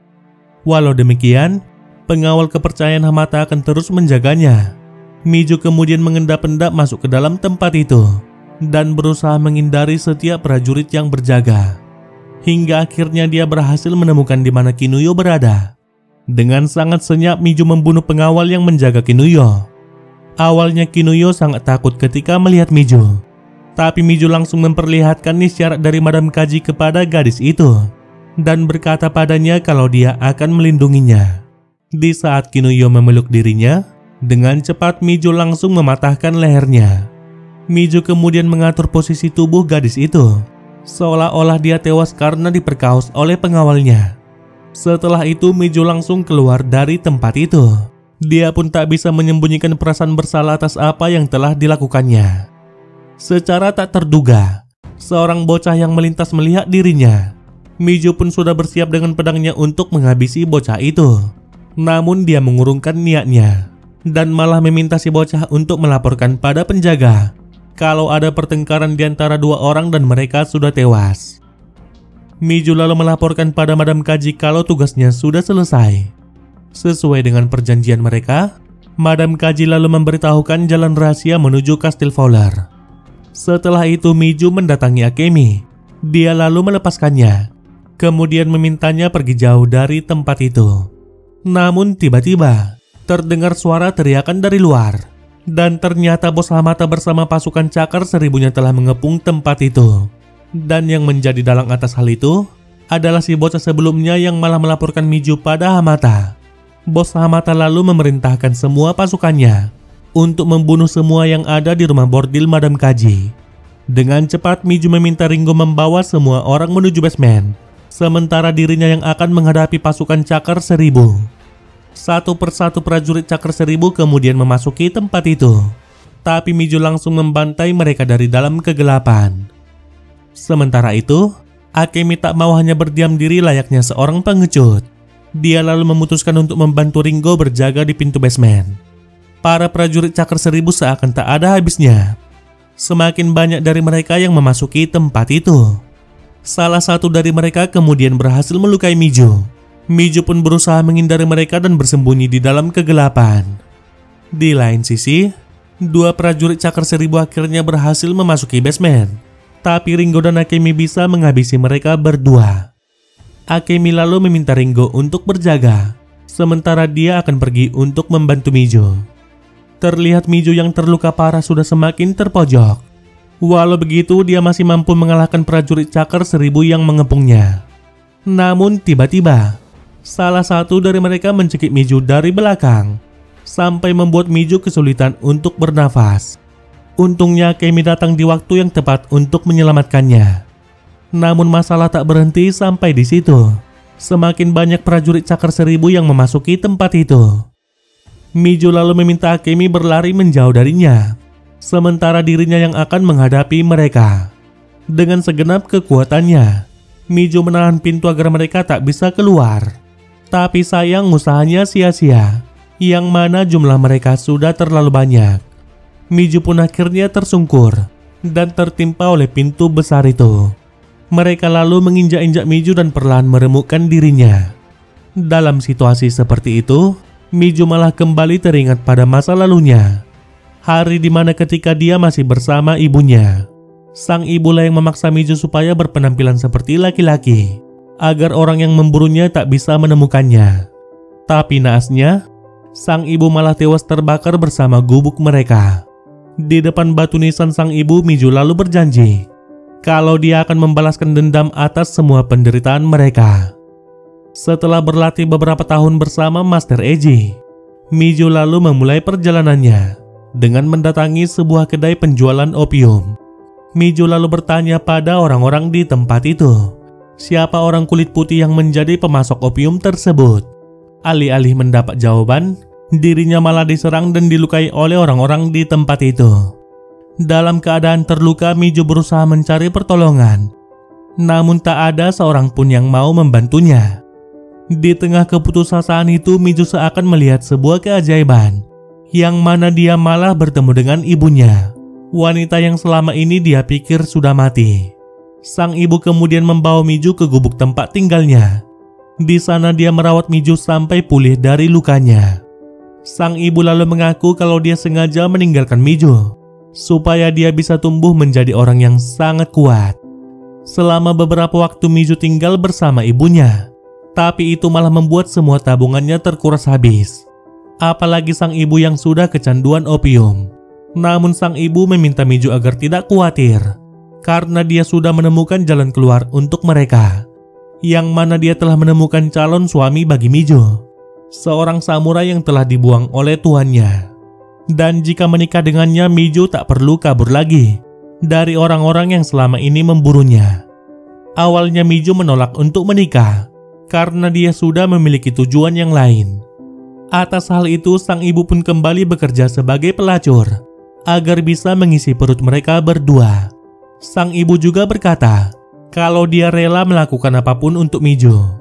Walau demikian, pengawal kepercayaan Hamata akan terus menjaganya. Miju kemudian mengendap-endap masuk ke dalam tempat itu dan berusaha menghindari setiap prajurit yang berjaga. Hingga akhirnya dia berhasil menemukan di mana Kinuyo berada. Dengan sangat senyap Miju membunuh pengawal yang menjaga Kinuyo. Awalnya Kinuyo sangat takut ketika melihat Miju. Tapi Miju langsung memperlihatkan isyarat dari Madam Kaji kepada gadis itu dan berkata padanya kalau dia akan melindunginya. Di saat Kinuyo memeluk dirinya, Dengan cepat Mijo langsung mematahkan lehernya. Mijo kemudian mengatur posisi tubuh gadis itu, seolah-olah dia tewas karena diperkaos oleh pengawalnya. Setelah itu Mijo langsung keluar dari tempat itu. Dia pun tak bisa menyembunyikan perasaan bersalah atas apa yang telah dilakukannya. Secara tak terduga, seorang bocah yang melintas melihat dirinya. Mijo pun sudah bersiap dengan pedangnya untuk menghabisi bocah itu. Namun dia mengurungkan niatnya dan malah meminta si bocah untuk melaporkan pada penjaga kalau ada pertengkaran di antara dua orang dan mereka sudah tewas. Mijo lalu melaporkan pada Madam Kaji kalau tugasnya sudah selesai. Sesuai dengan perjanjian mereka, Madam Kaji lalu memberitahukan jalan rahasia menuju Kastil Fowler. Setelah itu Mijo mendatangi Akemi. Dia lalu melepaskannya, kemudian memintanya pergi jauh dari tempat itu. Namun tiba-tiba terdengar suara teriakan dari luar, dan ternyata Bos Hamata bersama pasukan Cakar Seribunya telah mengepung tempat itu. Dan yang menjadi dalang atas hal itu adalah si bocah sebelumnya yang malah melaporkan Mijo pada Hamata. Bos Hamata lalu memerintahkan semua pasukannya untuk membunuh semua yang ada di rumah bordil Madam Kaji. Dengan cepat Mijo meminta Ringo membawa semua orang menuju basement, sementara dirinya yang akan menghadapi pasukan Cakar Seribu. Satu persatu prajurit Cakar Seribu kemudian memasuki tempat itu, tapi Mijo langsung membantai mereka dari dalam kegelapan. Sementara itu, Akemi tak mau hanya berdiam diri layaknya seorang pengecut. Dia lalu memutuskan untuk membantu Ringo berjaga di pintu basement. Para prajurit Cakar Seribu seakan tak ada habisnya. Semakin banyak dari mereka yang memasuki tempat itu. Salah satu dari mereka kemudian berhasil melukai Mijo. Mijo pun berusaha menghindari mereka dan bersembunyi di dalam kegelapan. Di lain sisi, dua prajurit Cakar Seribu akhirnya berhasil memasuki basement. Tapi Ringo dan Akemi bisa menghabisi mereka berdua. Akemi lalu meminta Ringo untuk berjaga, sementara dia akan pergi untuk membantu Mijo. Terlihat Mijo yang terluka parah sudah semakin terpojok. Walau begitu, dia masih mampu mengalahkan prajurit Cakar Seribu yang mengepungnya. Namun tiba-tiba, salah satu dari mereka mencekik Mijo dari belakang, sampai membuat Mijo kesulitan untuk bernafas. Untungnya Akemi datang di waktu yang tepat untuk menyelamatkannya. Namun masalah tak berhenti sampai di situ. Semakin banyak prajurit Cakar Seribu yang memasuki tempat itu. Mijo lalu meminta Akemi berlari menjauh darinya, sementara dirinya yang akan menghadapi mereka. Dengan segenap kekuatannya, Mijo menahan pintu agar mereka tak bisa keluar. Tapi sayang usahanya sia-sia, yang mana jumlah mereka sudah terlalu banyak. Mijo pun akhirnya tersungkur dan tertimpa oleh pintu besar itu. Mereka lalu menginjak-injak Mijo dan perlahan meremukkan dirinya. Dalam situasi seperti itu, Mijo malah kembali teringat pada masa lalunya. Hari dimana ketika dia masih bersama ibunya. Sang ibu lah yang memaksa Mijo supaya berpenampilan seperti laki-laki, agar orang yang memburunya tak bisa menemukannya. Tapi naasnya, sang ibu malah tewas terbakar bersama gubuk mereka. Di depan batu nisan sang ibu, Mijo lalu berjanji kalau dia akan membalaskan dendam atas semua penderitaan mereka. Setelah berlatih beberapa tahun bersama Master Eiji, Mijo lalu memulai perjalanannya dengan mendatangi sebuah kedai penjualan opium. Mijo lalu bertanya pada orang-orang di tempat itu, siapa orang kulit putih yang menjadi pemasok opium tersebut. Alih-alih mendapat jawaban, dirinya malah diserang dan dilukai oleh orang-orang di tempat itu. Dalam keadaan terluka, Mijo berusaha mencari pertolongan, namun tak ada seorang pun yang mau membantunya. Di tengah keputusasaan itu, Mijo seakan melihat sebuah keajaiban, yang mana dia malah bertemu dengan ibunya, wanita yang selama ini dia pikir sudah mati. Sang ibu kemudian membawa Mijo ke gubuk tempat tinggalnya. Di sana dia merawat Mijo sampai pulih dari lukanya. Sang ibu lalu mengaku kalau dia sengaja meninggalkan Mijo supaya dia bisa tumbuh menjadi orang yang sangat kuat. Selama beberapa waktu Mijo tinggal bersama ibunya, tapi itu malah membuat semua tabungannya terkuras habis. Apalagi sang ibu yang sudah kecanduan opium. Namun sang ibu meminta Mijo agar tidak khawatir, karena dia sudah menemukan jalan keluar untuk mereka, yang mana dia telah menemukan calon suami bagi Mijo. seorang samurai yang telah dibuang oleh tuannya. Dan jika menikah dengannya, Mijo tak perlu kabur lagi dari orang-orang yang selama ini memburunya. Awalnya Mijo menolak untuk menikah karena dia sudah memiliki tujuan yang lain. Atas hal itu, sang ibu pun kembali bekerja sebagai pelacur agar bisa mengisi perut mereka berdua. Sang ibu juga berkata kalau dia rela melakukan apapun untuk Mijo.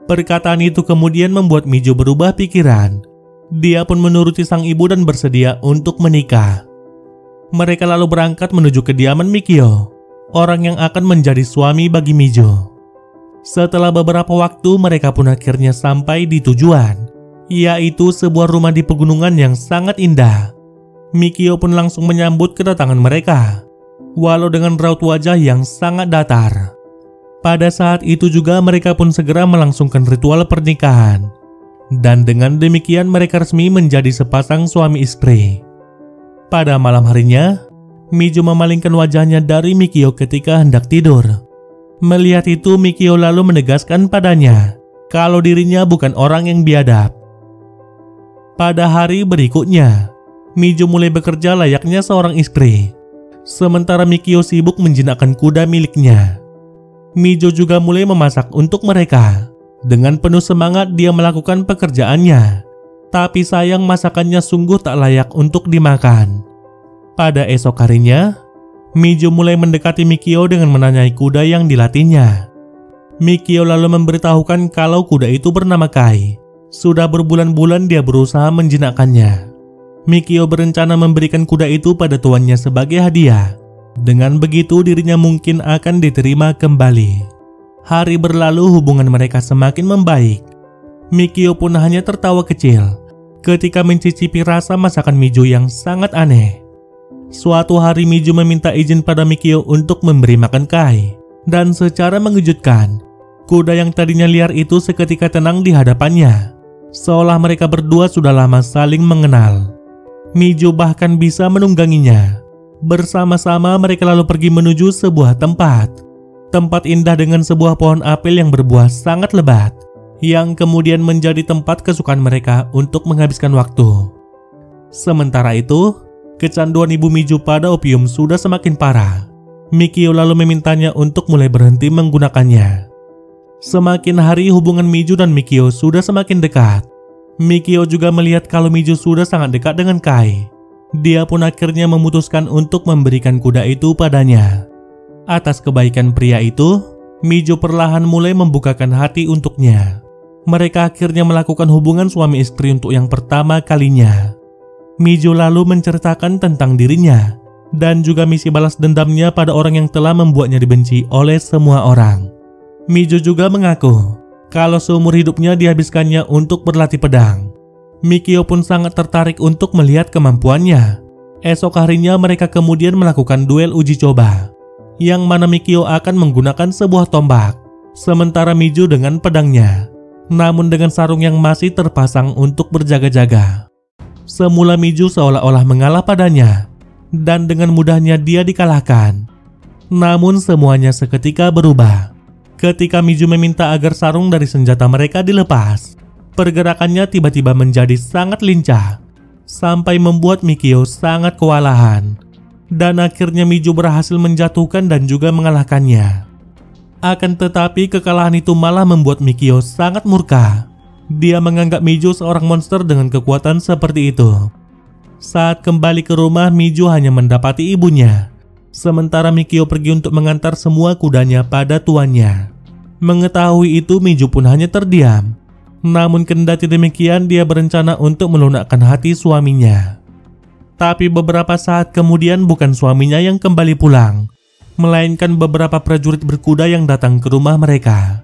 Perkataan itu kemudian membuat Mijo berubah pikiran. Dia pun menuruti sang ibu dan bersedia untuk menikah. Mereka lalu berangkat menuju kediaman Mikio, orang yang akan menjadi suami bagi Mijo. Setelah beberapa waktu, mereka pun akhirnya sampai di tujuan, yaitu sebuah rumah di pegunungan yang sangat indah. Mikio pun langsung menyambut kedatangan mereka, walau dengan raut wajah yang sangat datar. Pada saat itu juga mereka pun segera melangsungkan ritual pernikahan. Dan dengan demikian mereka resmi menjadi sepasang suami istri. Pada malam harinya, Mijo memalingkan wajahnya dari Mikio ketika hendak tidur. Melihat itu, Mikio lalu menegaskan padanya kalau dirinya bukan orang yang biadab. Pada hari berikutnya, Mijo mulai bekerja layaknya seorang istri, sementara Mikio sibuk menjinakkan kuda miliknya. Mijo juga mulai memasak untuk mereka. Dengan penuh semangat dia melakukan pekerjaannya, tapi sayang masakannya sungguh tak layak untuk dimakan. Pada esok harinya, Mijo mulai mendekati Mikio dengan menanyai kuda yang dilatihnya. Mikio lalu memberitahukan kalau kuda itu bernama Kai. Sudah berbulan-bulan dia berusaha menjinakkannya. Mikio berencana memberikan kuda itu pada tuannya sebagai hadiah. Dengan begitu dirinya mungkin akan diterima kembali. Hari berlalu, hubungan mereka semakin membaik. Mikio pun hanya tertawa kecil ketika mencicipi rasa masakan Mijo yang sangat aneh. Suatu hari Mijo meminta izin pada Mikio untuk memberi makan Kai. Dan secara mengejutkan, kuda yang tadinya liar itu seketika tenang di hadapannya, seolah mereka berdua sudah lama saling mengenal. Mijo bahkan bisa menungganginya. Bersama-sama mereka lalu pergi menuju sebuah tempat indah dengan sebuah pohon apel yang berbuah sangat lebat, yang kemudian menjadi tempat kesukaan mereka untuk menghabiskan waktu. Sementara itu, kecanduan ibu Mijo pada opium sudah semakin parah. Mikio lalu memintanya untuk mulai berhenti menggunakannya. Semakin hari hubungan Mijo dan Mikio sudah semakin dekat. Mikio juga melihat kalau Mijo sudah sangat dekat dengan Kai. Dia pun akhirnya memutuskan untuk memberikan kuda itu padanya. Atas kebaikan pria itu, Mijo perlahan mulai membukakan hati untuknya. Mereka akhirnya melakukan hubungan suami istri untuk yang pertama kalinya. Mijo lalu menceritakan tentang dirinya dan juga misi balas dendamnya pada orang yang telah membuatnya dibenci oleh semua orang. Mijo juga mengaku kalau seumur hidupnya dihabiskannya untuk berlatih pedang. Mikio pun sangat tertarik untuk melihat kemampuannya. Esok harinya mereka kemudian melakukan duel uji coba, yang mana Mikio akan menggunakan sebuah tombak, sementara Mijo dengan pedangnya, namun dengan sarung yang masih terpasang untuk berjaga-jaga. Semula Mijo seolah-olah mengalah padanya, dan dengan mudahnya dia dikalahkan. Namun semuanya seketika berubah. Ketika Mijo meminta agar sarung dari senjata mereka dilepas, pergerakannya tiba-tiba menjadi sangat lincah, sampai membuat Mikio sangat kewalahan. Dan akhirnya Mijo berhasil menjatuhkan dan juga mengalahkannya. Akan tetapi kekalahan itu malah membuat Mikio sangat murka. Dia menganggap Mijo seorang monster dengan kekuatan seperti itu. Saat kembali ke rumah, Mijo hanya mendapati ibunya, sementara Mikio pergi untuk mengantar semua kudanya pada tuannya. Mengetahui itu, Mijo pun hanya terdiam. Namun kendati demikian, dia berencana untuk melunakkan hati suaminya. Tapi beberapa saat kemudian bukan suaminya yang kembali pulang, melainkan beberapa prajurit berkuda yang datang ke rumah mereka.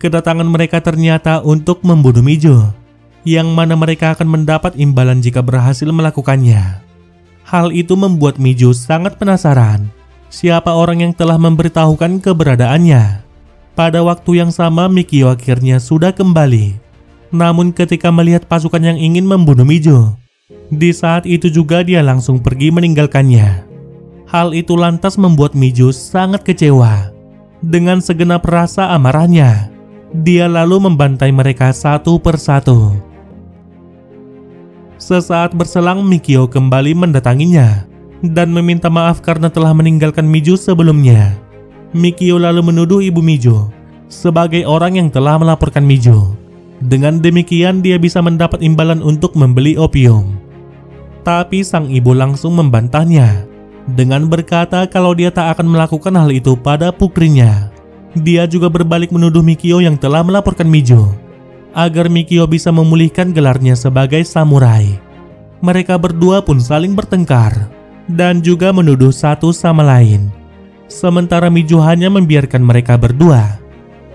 Kedatangan mereka ternyata untuk membunuh Mijo, yang mana mereka akan mendapat imbalan jika berhasil melakukannya. Hal itu membuat Mijo sangat penasaran siapa orang yang telah memberitahukan keberadaannya. Pada waktu yang sama Mikio akhirnya sudah kembali. Namun ketika melihat pasukan yang ingin membunuh Mijo, di saat itu juga dia langsung pergi meninggalkannya. Hal itu lantas membuat Mijo sangat kecewa. Dengan segenap rasa amarahnya, dia lalu membantai mereka satu persatu. Sesaat berselang Mikio kembali mendatanginya dan meminta maaf karena telah meninggalkan Mijo sebelumnya. Mikio lalu menuduh ibu Mijo sebagai orang yang telah melaporkan Mijo. Dengan demikian dia bisa mendapat imbalan untuk membeli opium. Tapi sang ibu langsung membantahnya dengan berkata kalau dia tak akan melakukan hal itu pada putrinya. Dia juga berbalik menuduh Mikio yang telah melaporkan Mijo agar Mikio bisa memulihkan gelarnya sebagai samurai. Mereka berdua pun saling bertengkar dan juga menuduh satu sama lain. Sementara Mijo hanya membiarkan mereka berdua.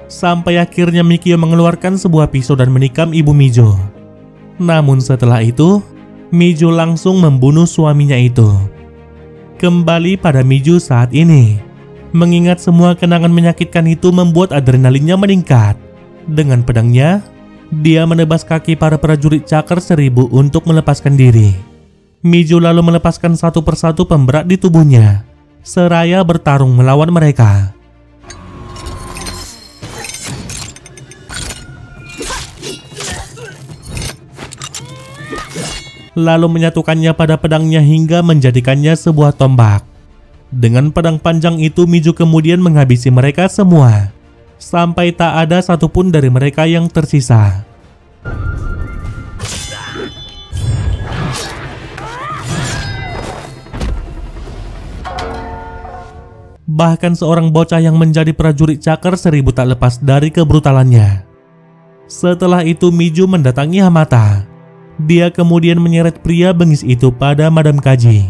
Sampai akhirnya Mikio mengeluarkan sebuah pisau dan menikam ibu Mijo. Namun setelah itu, Mijo langsung membunuh suaminya itu. Kembali pada Mijo saat ini. Mengingat semua kenangan menyakitkan itu membuat adrenalinnya meningkat. Dengan pedangnya, dia menebas kaki para prajurit Cakar 1000 untuk melepaskan diri. Mijo lalu melepaskan satu persatu pemberat di tubuhnya, seraya bertarung melawan mereka. Lalu menyatukannya pada pedangnya hingga menjadikannya sebuah tombak. Dengan pedang panjang itu Mijo kemudian menghabisi mereka semua, sampai tak ada satupun dari mereka yang tersisa. Bahkan seorang bocah yang menjadi prajurit Cakar 1000 tak lepas dari kebrutalannya. Setelah itu Mijo mendatangi Hamata. Dia kemudian menyeret pria bengis itu pada Madam Kaji.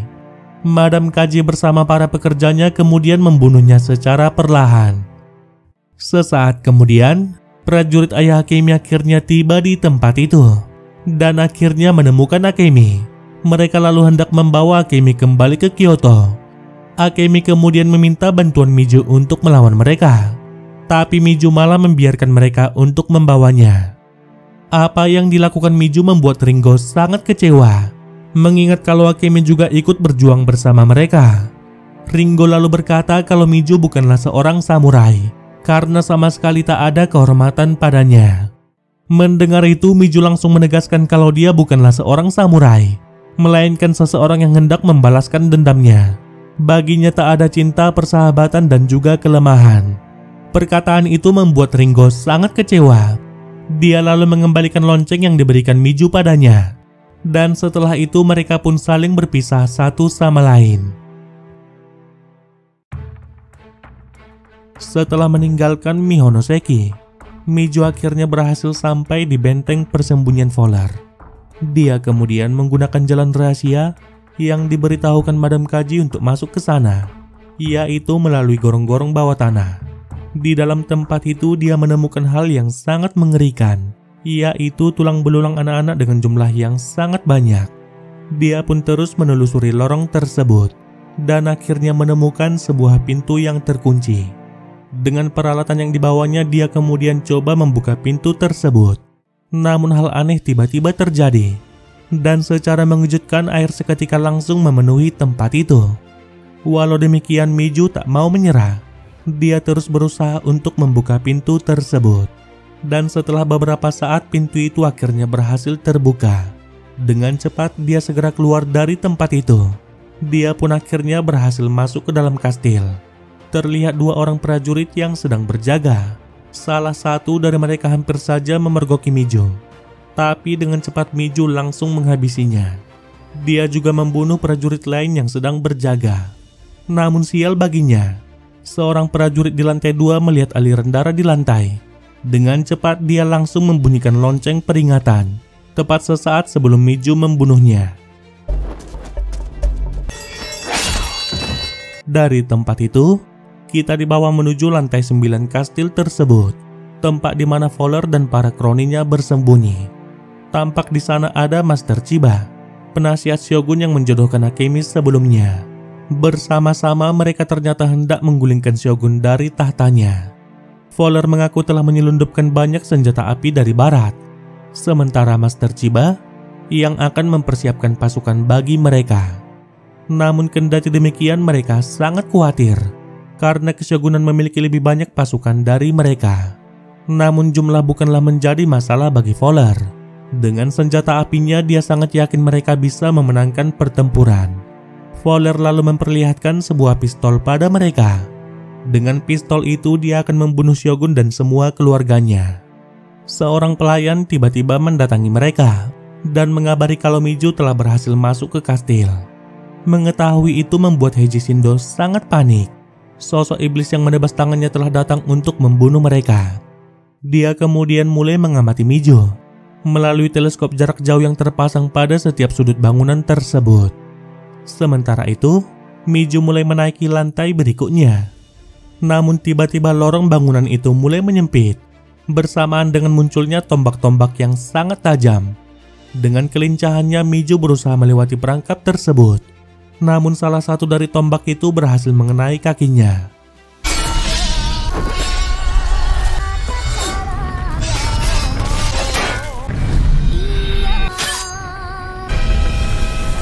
Madam Kaji bersama para pekerjanya kemudian membunuhnya secara perlahan. Sesaat kemudian, prajurit ayah Akemi akhirnya tiba di tempat itu dan akhirnya menemukan Akemi. Mereka lalu hendak membawa Akemi kembali ke Kyoto. Akemi kemudian meminta bantuan Mijo untuk melawan mereka, tapi Mijo malah membiarkan mereka untuk membawanya. Apa yang dilakukan Mijo membuat Ringo sangat kecewa, mengingat kalau Akemi juga ikut berjuang bersama mereka. Ringo lalu berkata kalau Mijo bukanlah seorang samurai karena sama sekali tak ada kehormatan padanya. Mendengar itu Mijo langsung menegaskan kalau dia bukanlah seorang samurai, melainkan seseorang yang hendak membalaskan dendamnya. Baginya tak ada cinta, persahabatan dan juga kelemahan. Perkataan itu membuat Ringo sangat kecewa. Dia lalu mengembalikan lonceng yang diberikan Mijo padanya. Dan setelah itu mereka pun saling berpisah satu sama lain. Setelah meninggalkan Mihonoseki, Mijo akhirnya berhasil sampai di benteng persembunyian Fowler. Dia kemudian menggunakan jalan rahasia yang diberitahukan Madam Kaji untuk masuk ke sana, yaitu melalui gorong-gorong bawah tanah. Di dalam tempat itu dia menemukan hal yang sangat mengerikan, yaitu tulang belulang anak-anak dengan jumlah yang sangat banyak. Dia pun terus menelusuri lorong tersebut dan akhirnya menemukan sebuah pintu yang terkunci. Dengan peralatan yang dibawanya dia kemudian coba membuka pintu tersebut. Namun hal aneh tiba-tiba terjadi, dan secara mengejutkan air seketika langsung memenuhi tempat itu. Walau demikian Mijo tak mau menyerah. Dia terus berusaha untuk membuka pintu tersebut. Dan setelah beberapa saat pintu itu akhirnya berhasil terbuka. Dengan cepat dia segera keluar dari tempat itu. Dia pun akhirnya berhasil masuk ke dalam kastil. Terlihat dua orang prajurit yang sedang berjaga. Salah satu dari mereka hampir saja memergoki Mijo. Tapi dengan cepat Mijo langsung menghabisinya. Dia juga membunuh prajurit lain yang sedang berjaga. Namun sial baginya, seorang prajurit di lantai 2 melihat aliran darah di lantai. Dengan cepat dia langsung membunyikan lonceng peringatan, tepat sesaat sebelum Mijo membunuhnya. Dari tempat itu, kita dibawa menuju lantai 9 kastil tersebut, tempat di mana Fowler dan para kroninya bersembunyi. Tampak di sana ada Master Chiba, penasihat Shogun yang menjodohkan Akemi sebelumnya. Bersama-sama mereka ternyata hendak menggulingkan Shogun dari tahtanya. Fowler mengaku telah menyelundupkan banyak senjata api dari barat, sementara Master Chiba yang akan mempersiapkan pasukan bagi mereka. Namun kendati demikian mereka sangat khawatir karena Keshogunan memiliki lebih banyak pasukan dari mereka. Namun jumlah bukanlah menjadi masalah bagi Fowler. Dengan senjata apinya dia sangat yakin mereka bisa memenangkan pertempuran. Fowler lalu memperlihatkan sebuah pistol pada mereka. Dengan pistol itu dia akan membunuh Shogun dan semua keluarganya. Seorang pelayan tiba-tiba mendatangi mereka dan mengabari kalau Miju telah berhasil masuk ke kastil. Mengetahui itu membuat Heiji Shindo sangat panik. Sosok iblis yang menebas tangannya telah datang untuk membunuh mereka. Dia kemudian mulai mengamati Miju melalui teleskop jarak jauh yang terpasang pada setiap sudut bangunan tersebut. Sementara itu, Miju mulai menaiki lantai berikutnya. Namun tiba-tiba lorong bangunan itu mulai menyempit, bersamaan dengan munculnya tombak-tombak yang sangat tajam. Dengan kelincahannya Miju berusaha melewati perangkap tersebut. Namun salah satu dari tombak itu berhasil mengenai kakinya.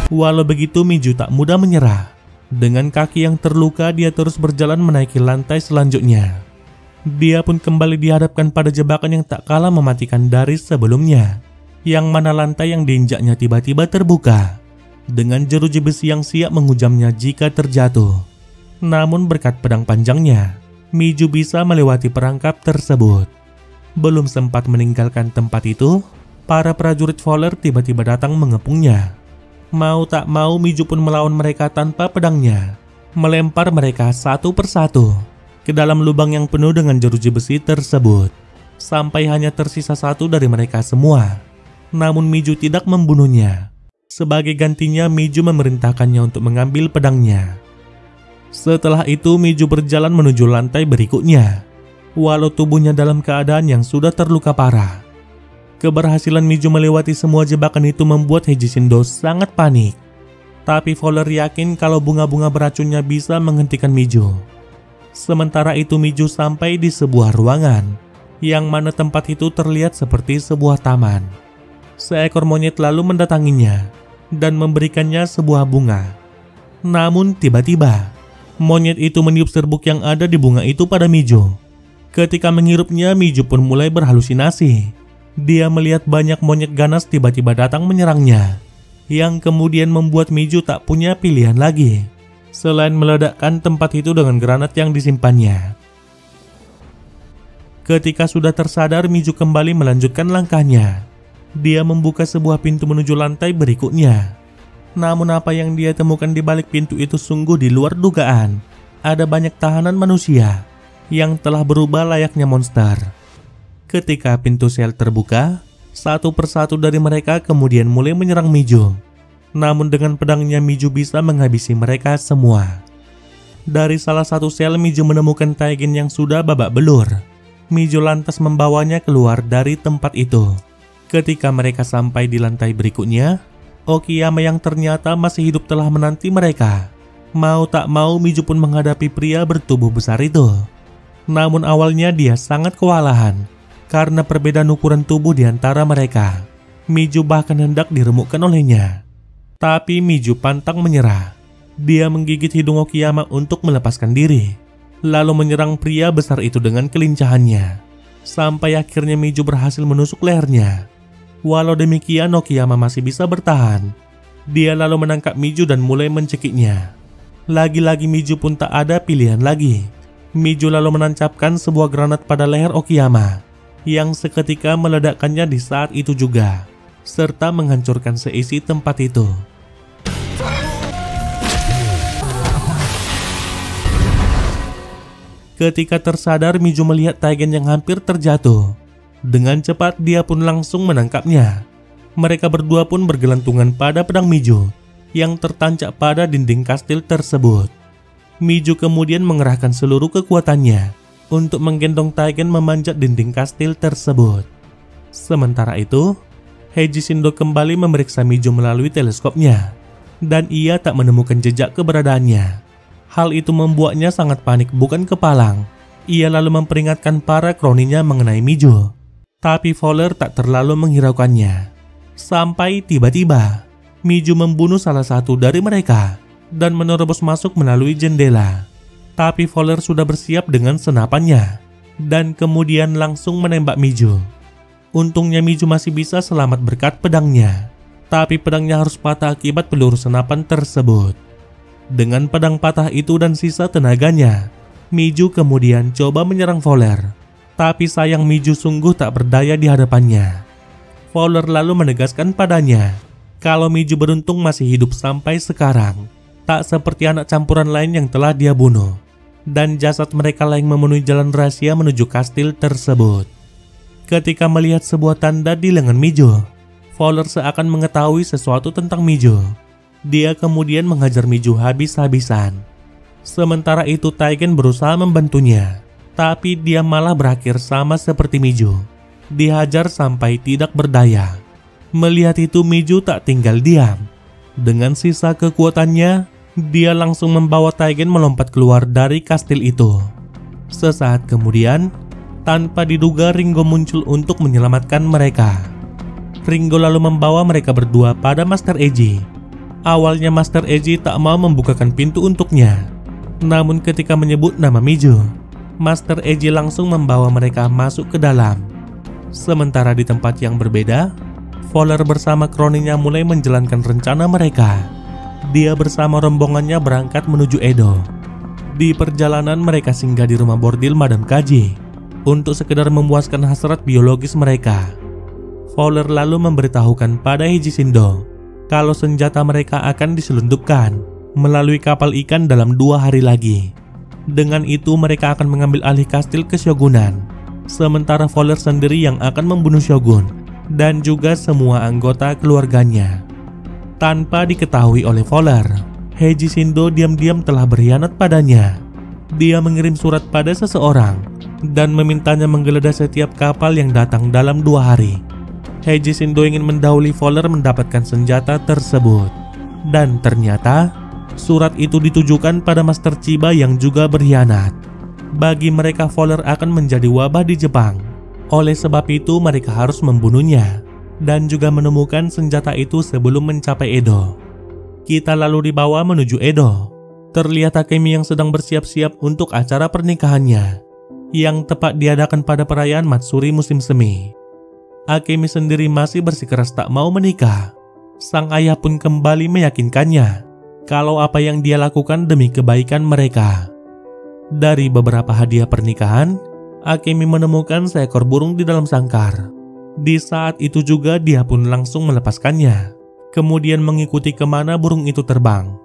Walau begitu Miju tak mudah menyerah. Dengan kaki yang terluka dia terus berjalan menaiki lantai selanjutnya. Dia pun kembali dihadapkan pada jebakan yang tak kalah mematikan dari sebelumnya. Yang mana lantai yang diinjaknya tiba-tiba terbuka dengan jeruji besi yang siap menghujamnya jika terjatuh. Namun berkat pedang panjangnya, Miju bisa melewati perangkap tersebut. Belum sempat meninggalkan tempat itu, para prajurit Fowler tiba-tiba datang mengepungnya. Mau tak mau Miju pun melawan mereka tanpa pedangnya, melempar mereka satu persatu ke dalam lubang yang penuh dengan jeruji besi tersebut, sampai hanya tersisa satu dari mereka semua. Namun Miju tidak membunuhnya. Sebagai gantinya Miju memerintahkannya untuk mengambil pedangnya. Setelah itu Miju berjalan menuju lantai berikutnya, walau tubuhnya dalam keadaan yang sudah terluka parah. Keberhasilan Miju melewati semua jebakan itu membuat Heiji Shindo sangat panik. Tapi Fowler yakin kalau bunga-bunga beracunnya bisa menghentikan Miju. Sementara itu Miju sampai di sebuah ruangan, yang mana tempat itu terlihat seperti sebuah taman. Seekor monyet lalu mendatanginya dan memberikannya sebuah bunga. Namun tiba-tiba, monyet itu meniup serbuk yang ada di bunga itu pada Miju. Ketika menghirupnya, Miju pun mulai berhalusinasi. Dia melihat banyak monyet ganas tiba-tiba datang menyerangnya, yang kemudian membuat Miju tak punya pilihan lagi selain meledakkan tempat itu dengan granat yang disimpannya. Ketika sudah tersadar, Miju kembali melanjutkan langkahnya. Dia membuka sebuah pintu menuju lantai berikutnya. Namun apa yang dia temukan di balik pintu itu sungguh di luar dugaan. Ada banyak tahanan manusia yang telah berubah layaknya monster. Ketika pintu sel terbuka, satu persatu dari mereka kemudian mulai menyerang Miju. Namun dengan pedangnya Miju bisa menghabisi mereka semua. Dari salah satu sel Miju menemukan Taigen yang sudah babak belur. Miju lantas membawanya keluar dari tempat itu. Ketika mereka sampai di lantai berikutnya, Okiyama yang ternyata masih hidup telah menanti mereka. Mau tak mau Miju pun menghadapi pria bertubuh besar itu. Namun awalnya dia sangat kewalahan karena perbedaan ukuran tubuh di antara mereka. Miju bahkan hendak diremukkan olehnya. Tapi Miju pantang menyerah. Dia menggigit hidung Okiyama untuk melepaskan diri, lalu menyerang pria besar itu dengan kelincahannya. Sampai akhirnya Miju berhasil menusuk lehernya. Walau demikian Okiyama masih bisa bertahan. Dia lalu menangkap Miju dan mulai mencekiknya. Lagi-lagi Miju pun tak ada pilihan lagi. Miju lalu menancapkan sebuah granat pada leher Okiyama, yang seketika meledakkannya di saat itu juga, serta menghancurkan seisi tempat itu. Ketika tersadar, Miju melihat Taigen yang hampir terjatuh. Dengan cepat dia pun langsung menangkapnya. Mereka berdua pun bergelantungan pada pedang Miju yang tertancap pada dinding kastil tersebut. Miju kemudian mengerahkan seluruh kekuatannya untuk menggendong Taigen memanjat dinding kastil tersebut. Sementara itu, Heiji Shindo kembali memeriksa Miju melalui teleskopnya, dan ia tak menemukan jejak keberadaannya. Hal itu membuatnya sangat panik bukan kepalang. Ia lalu memperingatkan para kroninya mengenai Miju, tapi Fowler tak terlalu menghiraukannya. Sampai tiba-tiba, Miju membunuh salah satu dari mereka dan menerobos masuk melalui jendela. Tapi Fowler sudah bersiap dengan senapannya dan kemudian langsung menembak Miju. Untungnya Miju masih bisa selamat berkat pedangnya, tapi pedangnya harus patah akibat peluru senapan tersebut. Dengan pedang patah itu dan sisa tenaganya, Miju kemudian coba menyerang Fowler, tapi sayang Miju sungguh tak berdaya di hadapannya. Fowler lalu menegaskan padanya kalau Miju beruntung masih hidup sampai sekarang, tak seperti anak campuran lain yang telah dia bunuh, dan jasad mereka lain memenuhi jalan rahasia menuju kastil tersebut. Ketika melihat sebuah tanda di lengan Miju, Fowler seakan mengetahui sesuatu tentang Miju. Dia kemudian menghajar Miju habis-habisan. Sementara itu Taigen berusaha membantunya, tapi dia malah berakhir sama seperti Miju, dihajar sampai tidak berdaya. Melihat itu Miju tak tinggal diam. Dengan sisa kekuatannya, dia langsung membawa Taigen melompat keluar dari kastil itu. Sesaat kemudian, tanpa diduga Ringo muncul untuk menyelamatkan mereka. Ringo lalu membawa mereka berdua pada Master Eiji. Awalnya Master Eiji tak mau membukakan pintu untuknya, namun ketika menyebut nama Miju, Master Eiji langsung membawa mereka masuk ke dalam. Sementara di tempat yang berbeda, Fowler bersama kroninya mulai menjalankan rencana mereka. Dia bersama rombongannya berangkat menuju Edo. Di perjalanan mereka singgah di rumah bordil Madam Kaji untuk sekedar memuaskan hasrat biologis mereka. Fowler lalu memberitahukan pada Heiji Shindo kalau senjata mereka akan diselundupkan melalui kapal ikan dalam 2 hari lagi. Dengan itu mereka akan mengambil alih kastil keshogunan, sementara Fowler sendiri yang akan membunuh Shogun dan juga semua anggota keluarganya. Tanpa diketahui oleh Fowler, Heiji Shindo diam-diam telah berkhianat padanya. Dia mengirim surat pada seseorang dan memintanya menggeledah setiap kapal yang datang dalam 2 hari. Heiji Shindo ingin mendahului Fowler mendapatkan senjata tersebut. Dan ternyata surat itu ditujukan pada Master Chiba yang juga berkhianat. Bagi mereka Fowler akan menjadi wabah di Jepang. Oleh sebab itu mereka harus membunuhnya dan juga menemukan senjata itu sebelum mencapai Edo. Kita lalu dibawa menuju Edo. Terlihat Akemi yang sedang bersiap-siap untuk acara pernikahannya yang tepat diadakan pada perayaan Matsuri musim semi. Akemi sendiri masih bersikeras tak mau menikah. Sang ayah pun kembali meyakinkannya kalau apa yang dia lakukan demi kebaikan mereka. Dari beberapa hadiah pernikahan, Akemi menemukan seekor burung di dalam sangkar. Di saat itu juga dia pun langsung melepaskannya, kemudian mengikuti kemana burung itu terbang.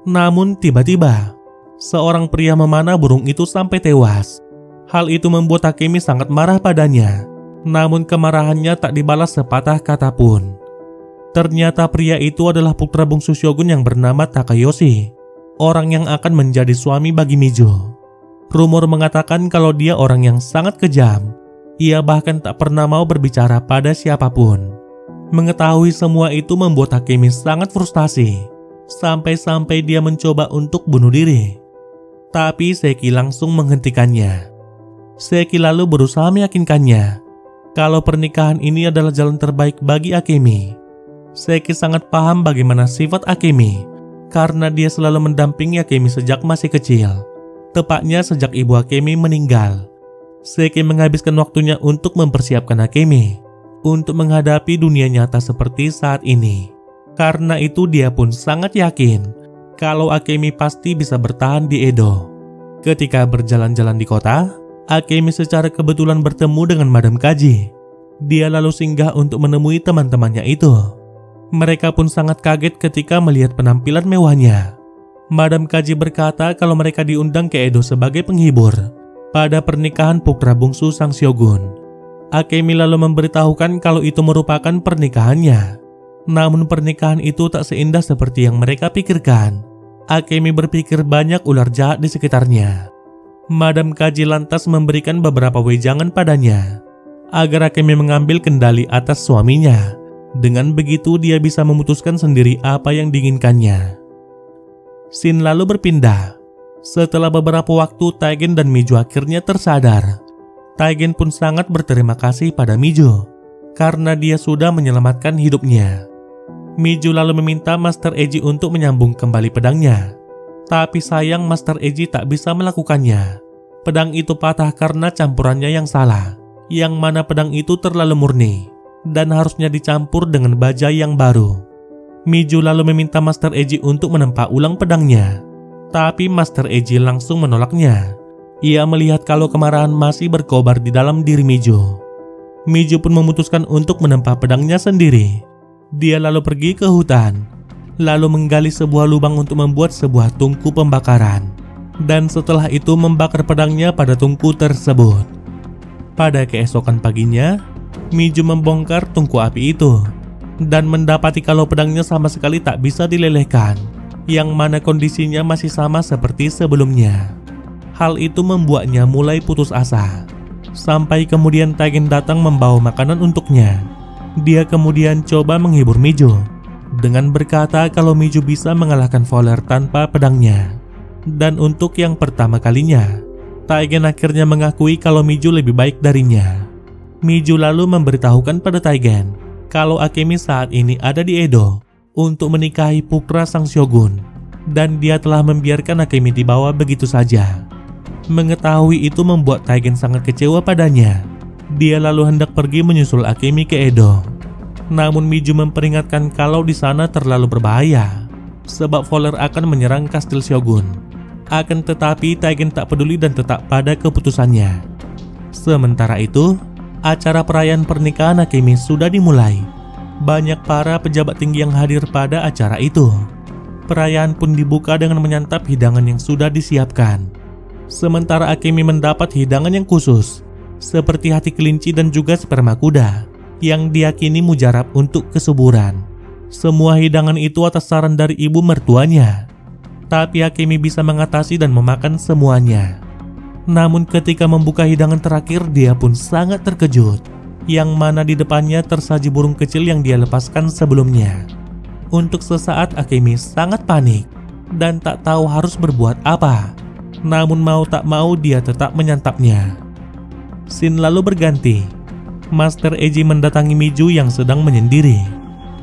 Namun tiba-tiba, seorang pria memanah burung itu sampai tewas. Hal itu membuat Akemi sangat marah padanya, namun kemarahannya tak dibalas sepatah kata pun. Ternyata pria itu adalah putra bungsu Shogun yang bernama Takayoshi, orang yang akan menjadi suami bagi Miju. Rumor mengatakan kalau dia orang yang sangat kejam. Ia bahkan tak pernah mau berbicara pada siapapun. Mengetahui semua itu membuat Akemi sangat frustasi, sampai-sampai dia mencoba untuk bunuh diri. Tapi Seki langsung menghentikannya. Seki lalu berusaha meyakinkannya kalau pernikahan ini adalah jalan terbaik bagi Akemi. Seki sangat paham bagaimana sifat Akemi, karena dia selalu mendampingi Akemi sejak masih kecil. Tepatnya sejak ibu Akemi meninggal. Seki menghabiskan waktunya untuk mempersiapkan Akemi untuk menghadapi dunia nyata seperti saat ini. Karena itu dia pun sangat yakin kalau Akemi pasti bisa bertahan di Edo. Ketika berjalan-jalan di kota, Akemi secara kebetulan bertemu dengan Madam Kaji. Dia lalu singgah untuk menemui teman-temannya itu. Mereka pun sangat kaget ketika melihat penampilan mewahnya. Madam Kaji berkata kalau mereka diundang ke Edo sebagai penghibur pada pernikahan putra bungsu sang shogun. Akemi lalu memberitahukan kalau itu merupakan pernikahannya. Namun pernikahan itu tak seindah seperti yang mereka pikirkan. Akemi berpikir banyak ular jahat di sekitarnya. Madam Kaji lantas memberikan beberapa wejangan padanya agar Akemi mengambil kendali atas suaminya. Dengan begitu dia bisa memutuskan sendiri apa yang diinginkannya. Scene lalu berpindah. Setelah beberapa waktu Taigen dan Miju akhirnya tersadar. Taigen pun sangat berterima kasih pada Miju karena dia sudah menyelamatkan hidupnya. Miju lalu meminta Master Eiji untuk menyambung kembali pedangnya. Tapi sayang Master Eiji tak bisa melakukannya. Pedang itu patah karena campurannya yang salah, yang mana pedang itu terlalu murni dan harusnya dicampur dengan baja yang baru. Miju lalu meminta Master Eiji untuk menempa ulang pedangnya, tapi Master Eiji langsung menolaknya. Ia melihat kalau kemarahan masih berkobar di dalam diri Miju. Miju pun memutuskan untuk menempa pedangnya sendiri. Dia lalu pergi ke hutan, lalu menggali sebuah lubang untuk membuat sebuah tungku pembakaran, dan setelah itu membakar pedangnya pada tungku tersebut. Pada keesokan paginya, Miju membongkar tungku api itu dan mendapati kalau pedangnya sama sekali tak bisa dilelehkan, yang mana kondisinya masih sama seperti sebelumnya. Hal itu membuatnya mulai putus asa. Sampai kemudian Taigen datang membawa makanan untuknya. Dia kemudian coba menghibur Miju dengan berkata kalau Miju bisa mengalahkan Fowler tanpa pedangnya. Dan untuk yang pertama kalinya, Taigen akhirnya mengakui kalau Miju lebih baik darinya. Miju lalu memberitahukan pada Taigen kalau Akemi saat ini ada di Edo untuk menikahi putra sang shogun, dan dia telah membiarkan Akemi dibawa begitu saja. Mengetahui itu membuat Taigen sangat kecewa padanya. Dia lalu hendak pergi menyusul Akemi ke Edo. Namun Miju memperingatkan kalau di sana terlalu berbahaya, sebab Fowler akan menyerang kastil shogun. Akan tetapi Taigen tak peduli dan tetap pada keputusannya. Sementara itu, acara perayaan pernikahan Akemi sudah dimulai. Banyak para pejabat tinggi yang hadir pada acara itu. Perayaan pun dibuka dengan menyantap hidangan yang sudah disiapkan. Sementara Akemi mendapat hidangan yang khusus, seperti hati kelinci dan juga sperma kuda, yang diyakini mujarab untuk kesuburan. Semua hidangan itu atas saran dari ibu mertuanya. Tapi Akemi bisa mengatasi dan memakan semuanya. Namun ketika membuka hidangan terakhir, dia pun sangat terkejut, yang mana di depannya tersaji burung kecil yang dia lepaskan sebelumnya. Untuk sesaat Akemi sangat panik dan tak tahu harus berbuat apa. Namun mau tak mau dia tetap menyantapnya. Scene lalu berganti. Master Eiji mendatangi Miju yang sedang menyendiri.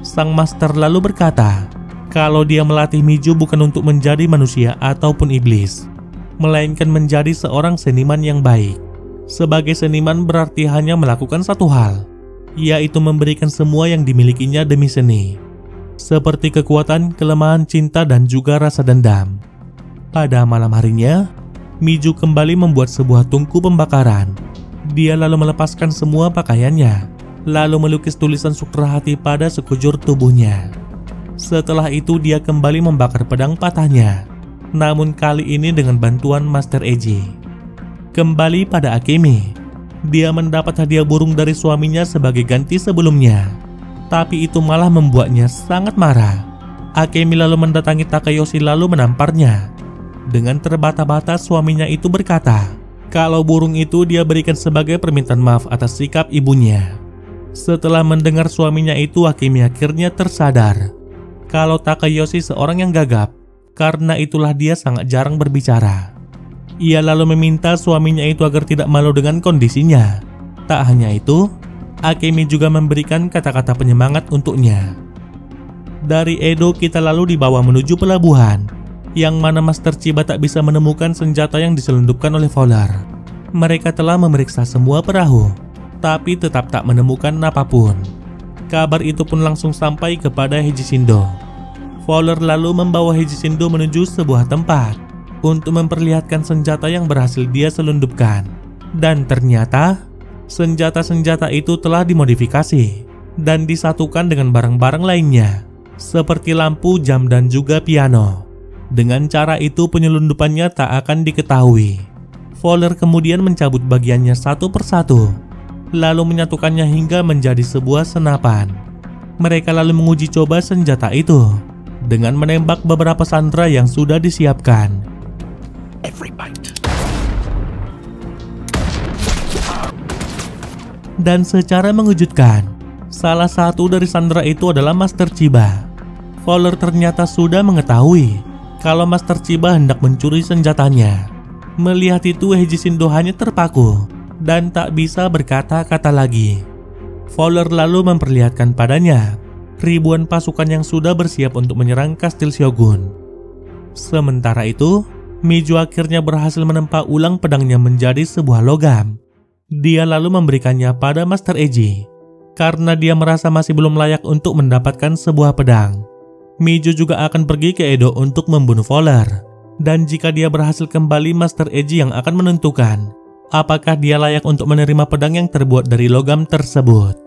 Sang master lalu berkata kalau dia melatih Miju bukan untuk menjadi manusia ataupun iblis, melainkan menjadi seorang seniman yang baik. Sebagai seniman berarti hanya melakukan satu hal, yaitu memberikan semua yang dimilikinya demi seni, seperti kekuatan, kelemahan, cinta, dan juga rasa dendam. Pada malam harinya, Miju kembali membuat sebuah tungku pembakaran. Dia lalu melepaskan semua pakaiannya, lalu melukis tulisan sukra hati pada sekujur tubuhnya. Setelah itu dia kembali membakar pedang patahnya, namun kali ini dengan bantuan Master Eiji. Kembali pada Akemi, dia mendapat hadiah burung dari suaminya sebagai ganti sebelumnya. Tapi itu malah membuatnya sangat marah. Akemi lalu mendatangi Takayoshi lalu menamparnya. Dengan terbata-bata suaminya itu berkata kalau burung itu dia berikan sebagai permintaan maaf atas sikap ibunya. Setelah mendengar suaminya itu, Akemi akhirnya tersadar kalau Takayoshi seorang yang gagap. Karena itulah dia sangat jarang berbicara. Ia lalu meminta suaminya itu agar tidak malu dengan kondisinya. Tak hanya itu, Akemi juga memberikan kata-kata penyemangat untuknya. Dari Edo kita lalu dibawa menuju pelabuhan, yang mana Master Chiba tak bisa menemukan senjata yang diselundupkan oleh Fowler. Mereka telah memeriksa semua perahu, tapi tetap tak menemukan apapun. Kabar itu pun langsung sampai kepada Heiji Shindo. Fowler lalu membawa Heiji Shindo menuju sebuah tempat untuk memperlihatkan senjata yang berhasil dia selundupkan. Dan ternyata senjata-senjata itu telah dimodifikasi dan disatukan dengan barang-barang lainnya, seperti lampu, jam, dan juga piano. Dengan cara itu penyelundupannya tak akan diketahui. Fowler kemudian mencabut bagiannya satu persatu, lalu menyatukannya hingga menjadi sebuah senapan. Mereka lalu menguji coba senjata itu dengan menembak beberapa sandera yang sudah disiapkan. Dan secara mengejutkan, salah satu dari sandera itu adalah Master Chiba. Fowler ternyata sudah mengetahui kalau Master Chiba hendak mencuri senjatanya. Melihat itu, Heiji Shindo hanya terpaku dan tak bisa berkata-kata lagi. Fowler lalu memperlihatkan padanya ribuan pasukan yang sudah bersiap untuk menyerang kastil Shogun. Sementara itu, Miju akhirnya berhasil menempa ulang pedangnya menjadi sebuah logam. Dia lalu memberikannya pada Master Eiji karena dia merasa masih belum layak untuk mendapatkan sebuah pedang. Mijo juga akan pergi ke Edo untuk membunuh Fowler, dan jika dia berhasil kembali, Master Eiji yang akan menentukan apakah dia layak untuk menerima pedang yang terbuat dari logam tersebut.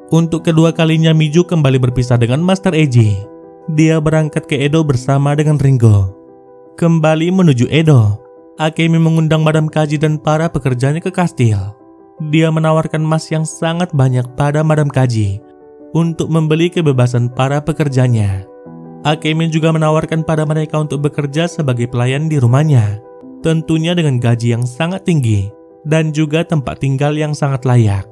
Untuk kedua kalinya Mijo kembali berpisah dengan Master Eiji. Dia berangkat ke Edo bersama dengan Ringo. Kembali menuju Edo, Akemi mengundang Madam Kaji dan para pekerjanya ke kastil. Dia menawarkan emas yang sangat banyak pada Madam Kaji untuk membeli kebebasan para pekerjanya. Akemi juga menawarkan pada mereka untuk bekerja sebagai pelayan di rumahnya, tentunya dengan gaji yang sangat tinggi dan juga tempat tinggal yang sangat layak.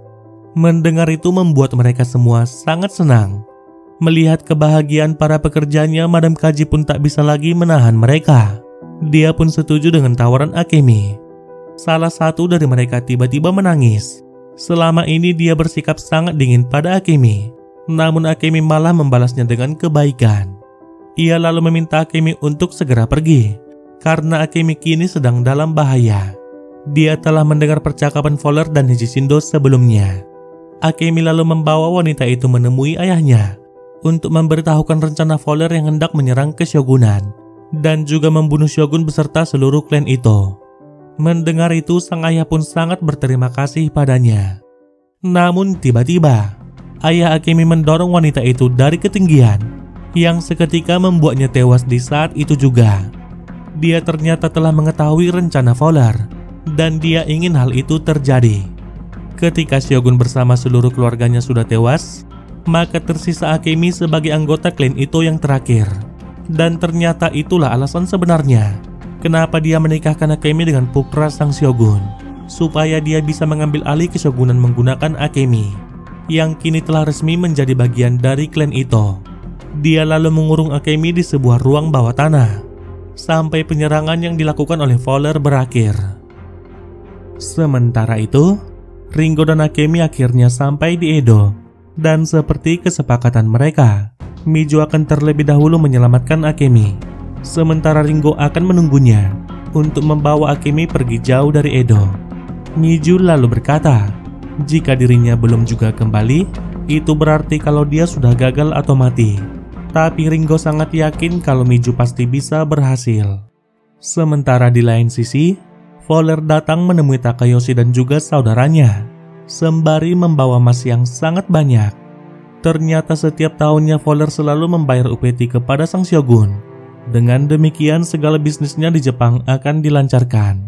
Mendengar itu membuat mereka semua sangat senang. Melihat kebahagiaan para pekerjanya, Madam Kaji pun tak bisa lagi menahan mereka. Dia pun setuju dengan tawaran Akemi. Salah satu dari mereka tiba-tiba menangis. Selama ini dia bersikap sangat dingin pada Akemi, namun Akemi malah membalasnya dengan kebaikan. Ia lalu meminta Akemi untuk segera pergi, karena Akemi kini sedang dalam bahaya. Dia telah mendengar percakapan Fowler dan Hijishindo sebelumnya. Akemi lalu membawa wanita itu menemui ayahnya untuk memberitahukan rencana Fowler yang hendak menyerang ke Shogunan dan juga membunuh Shogun beserta seluruh klan itu. Mendengar itu, sang ayah pun sangat berterima kasih padanya. Namun tiba-tiba, ayah Akemi mendorong wanita itu dari ketinggian yang seketika membuatnya tewas di saat itu juga. Dia ternyata telah mengetahui rencana Fowler dan dia ingin hal itu terjadi. Ketika Shogun bersama seluruh keluarganya sudah tewas, maka tersisa Akemi sebagai anggota klan itu yang terakhir. Dan ternyata itulah alasan sebenarnya kenapa dia menikahkan Akemi dengan putra sang Shogun, supaya dia bisa mengambil alih keshogunan menggunakan Akemi, yang kini telah resmi menjadi bagian dari klan itu. Dia lalu mengurung Akemi di sebuah ruang bawah tanah sampai penyerangan yang dilakukan oleh Fowler berakhir. Sementara itu, Ringo dan Akemi akhirnya sampai di Edo, dan seperti kesepakatan mereka, Mijo akan terlebih dahulu menyelamatkan Akemi, sementara Ringo akan menunggunya untuk membawa Akemi pergi jauh dari Edo. Mijo lalu berkata, jika dirinya belum juga kembali, itu berarti kalau dia sudah gagal atau mati. Tapi Ringo sangat yakin kalau Mijo pasti bisa berhasil. Sementara di lain sisi, Fowler datang menemui Takayoshi dan juga saudaranya, sembari membawa emas yang sangat banyak. Ternyata setiap tahunnya Fowler selalu membayar upeti kepada sang Shogun. Dengan demikian segala bisnisnya di Jepang akan dilancarkan.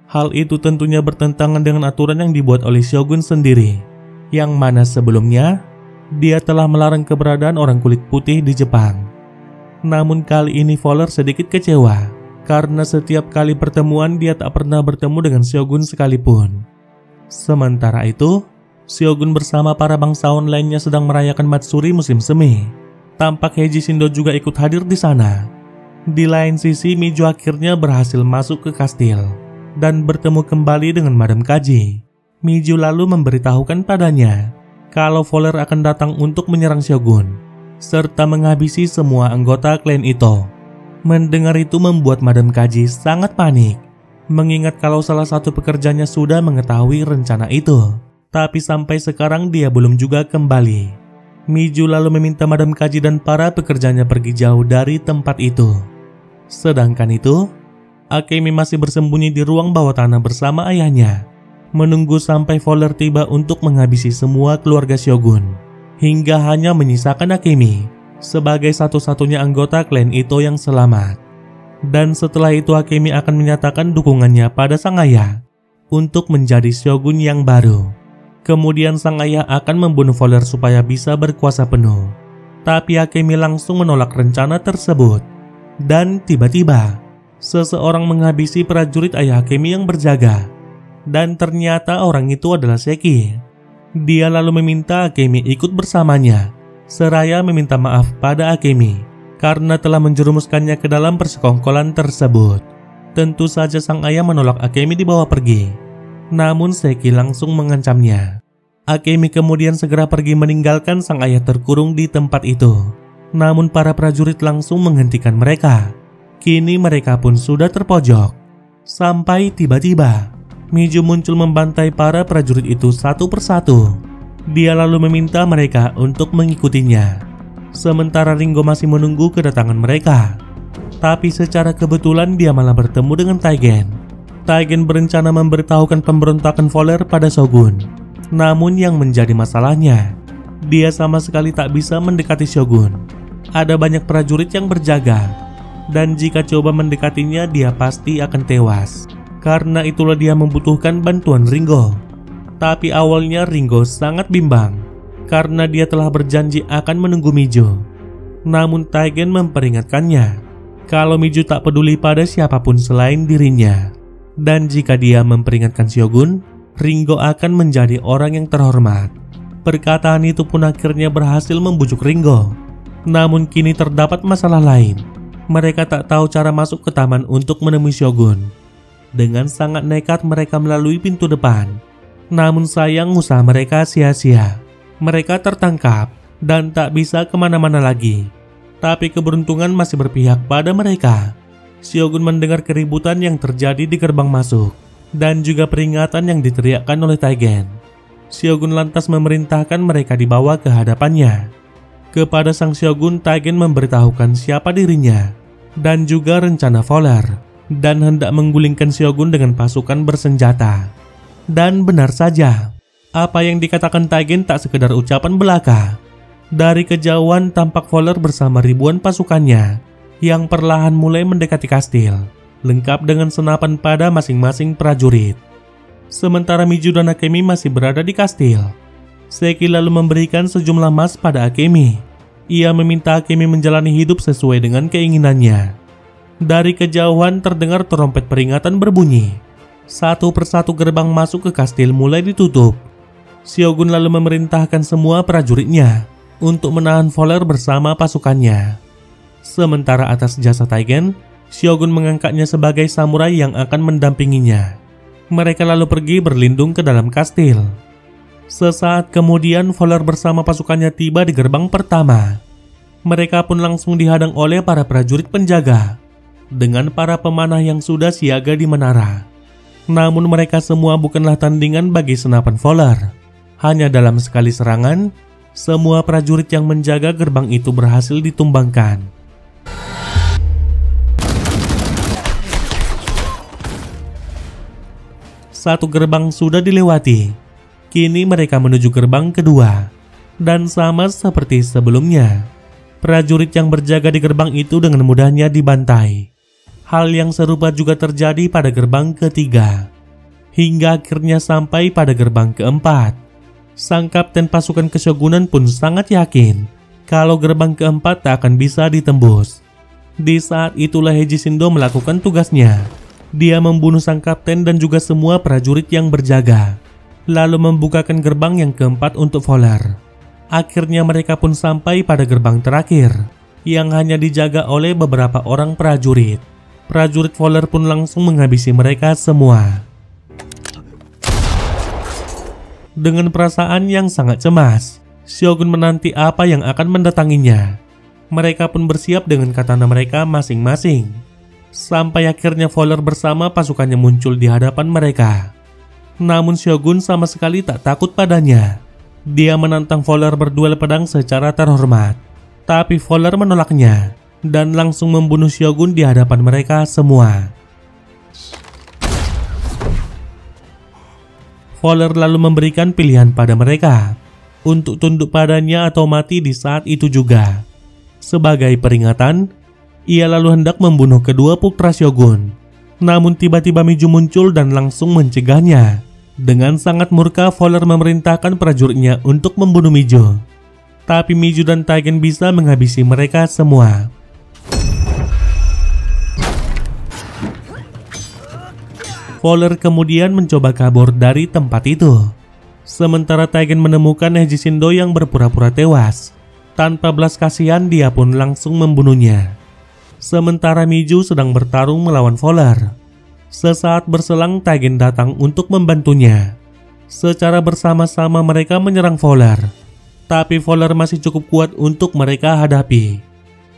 Hal itu tentunya bertentangan dengan aturan yang dibuat oleh Shogun sendiri, yang mana sebelumnya dia telah melarang keberadaan orang kulit putih di Jepang. Namun kali ini Fowler sedikit kecewa karena setiap kali pertemuan dia tak pernah bertemu dengan Shogun sekalipun. Sementara itu, Shogun bersama para bangsawan lainnya sedang merayakan Matsuri musim semi. Tampak Hijishindo juga ikut hadir di sana. Di lain sisi, Mijo akhirnya berhasil masuk ke kastil dan bertemu kembali dengan Madam Kaji. Mijo lalu memberitahukan padanya kalau Fowler akan datang untuk menyerang Shogun, serta menghabisi semua anggota klan itu. Mendengar itu membuat Madam Kaji sangat panik, mengingat kalau salah satu pekerjanya sudah mengetahui rencana itu, tapi sampai sekarang dia belum juga kembali. Mijo lalu meminta Madam Kaji dan para pekerjanya pergi jauh dari tempat itu. Sedangkan itu, Akemi masih bersembunyi di ruang bawah tanah bersama ayahnya, menunggu sampai Fowler tiba untuk menghabisi semua keluarga Shogun, hingga hanya menyisakan Akemi sebagai satu-satunya anggota klan itu yang selamat. Dan setelah itu Akemi akan menyatakan dukungannya pada sang ayah untuk menjadi Shogun yang baru. Kemudian sang ayah akan membunuh Fowler supaya bisa berkuasa penuh. Tapi Akemi langsung menolak rencana tersebut. Dan tiba-tiba, seseorang menghabisi prajurit ayah Akemi yang berjaga. Dan ternyata orang itu adalah Seki. Dia lalu meminta Akemi ikut bersamanya, seraya meminta maaf pada Akemi karena telah menjerumuskannya ke dalam persekongkolan tersebut. Tentu saja sang ayah menolak Akemi dibawa pergi, namun Seki langsung mengancamnya. Akemi kemudian segera pergi meninggalkan sang ayah terkurung di tempat itu. Namun para prajurit langsung menghentikan mereka. Kini mereka pun sudah terpojok. Sampai tiba-tiba Miju muncul membantai para prajurit itu satu persatu. Dia lalu meminta mereka untuk mengikutinya. Sementara Ringo masih menunggu kedatangan mereka. Tapi secara kebetulan dia malah bertemu dengan Taigen. Taigen berencana memberitahukan pemberontakan Fowler pada Shogun. Namun yang menjadi masalahnya, dia sama sekali tak bisa mendekati Shogun. Ada banyak prajurit yang berjaga, dan jika coba mendekatinya dia pasti akan tewas. Karena itulah dia membutuhkan bantuan Ringo. Tapi awalnya Ringo sangat bimbang, karena dia telah berjanji akan menunggu Mijo. Namun Taigen memperingatkannya kalau Mijo tak peduli pada siapapun selain dirinya. Dan jika dia memperingatkan Shogun, Ringo akan menjadi orang yang terhormat. Perkataan itu pun akhirnya berhasil membujuk Ringo. Namun kini terdapat masalah lain. Mereka tak tahu cara masuk ke taman untuk menemui Shogun. Dengan sangat nekat mereka melalui pintu depan. Namun sayang usaha mereka sia-sia. Mereka tertangkap dan tak bisa kemana-mana lagi. Tapi keberuntungan masih berpihak pada mereka. Shogun mendengar keributan yang terjadi di gerbang masuk dan juga peringatan yang diteriakkan oleh Taigen. Shogun lantas memerintahkan mereka dibawa ke hadapannya. Kepada sang Shogun, Taigen memberitahukan siapa dirinya dan juga rencana Fowler dan hendak menggulingkan Shogun dengan pasukan bersenjata. Dan benar saja, apa yang dikatakan Taigen tak sekedar ucapan belaka. Dari kejauhan tampak Fowler bersama ribuan pasukannya yang perlahan mulai mendekati kastil, lengkap dengan senapan pada masing-masing prajurit. Sementara Mijo dan Akemi masih berada di kastil. Seki lalu memberikan sejumlah emas pada Akemi. Ia meminta Akemi menjalani hidup sesuai dengan keinginannya. Dari kejauhan terdengar trompet peringatan berbunyi. Satu persatu gerbang masuk ke kastil mulai ditutup. Shogun lalu memerintahkan semua prajuritnya untuk menahan Fowler bersama pasukannya. Sementara atas jasa Taigen, Shogun mengangkatnya sebagai samurai yang akan mendampinginya. Mereka lalu pergi berlindung ke dalam kastil. Sesaat kemudian Fowler bersama pasukannya tiba di gerbang pertama. Mereka pun langsung dihadang oleh para prajurit penjaga dengan para pemanah yang sudah siaga di menara. Namun mereka semua bukanlah tandingan bagi senapan Fowler. Hanya dalam sekali serangan, semua prajurit yang menjaga gerbang itu berhasil ditumbangkan. Satu gerbang sudah dilewati. Kini mereka menuju gerbang kedua. Dan sama seperti sebelumnya, prajurit yang berjaga di gerbang itu dengan mudahnya dibantai. Hal yang serupa juga terjadi pada gerbang ketiga. Hingga akhirnya sampai pada gerbang keempat. Sang kapten pasukan keshogunan pun sangat yakin kalau gerbang keempat tak akan bisa ditembus. Di saat itulah Heiji Shindo melakukan tugasnya. Dia membunuh sang kapten dan juga semua prajurit yang berjaga, lalu membukakan gerbang yang keempat untuk Fowler. Akhirnya mereka pun sampai pada gerbang terakhir, yang hanya dijaga oleh beberapa orang prajurit. Prajurit Fowler pun langsung menghabisi mereka semua. Dengan perasaan yang sangat cemas, Shogun menanti apa yang akan mendatanginya. Mereka pun bersiap dengan katana mereka masing-masing. Sampai akhirnya Fowler bersama pasukannya muncul di hadapan mereka. Namun Shogun sama sekali tak takut padanya. Dia menantang Fowler berduel pedang secara terhormat. Tapi Fowler menolaknya dan langsung membunuh Shogun di hadapan mereka semua. Fowler lalu memberikan pilihan pada mereka untuk tunduk padanya atau mati di saat itu juga. Sebagai peringatan, ia lalu hendak membunuh kedua putra Shogun. Namun tiba-tiba Mijo muncul dan langsung mencegahnya. Dengan sangat murka, Fowler memerintahkan prajuritnya untuk membunuh Mijo. Tapi Mijo dan Taigen bisa menghabisi mereka semua. Fowler kemudian mencoba kabur dari tempat itu. Sementara Taigen menemukan Heiji Shindo yang berpura-pura tewas. Tanpa belas kasihan dia pun langsung membunuhnya. Sementara Mijo sedang bertarung melawan Fowler. Sesaat berselang Taigen datang untuk membantunya. Secara bersama-sama mereka menyerang Fowler. Tapi Fowler masih cukup kuat untuk mereka hadapi.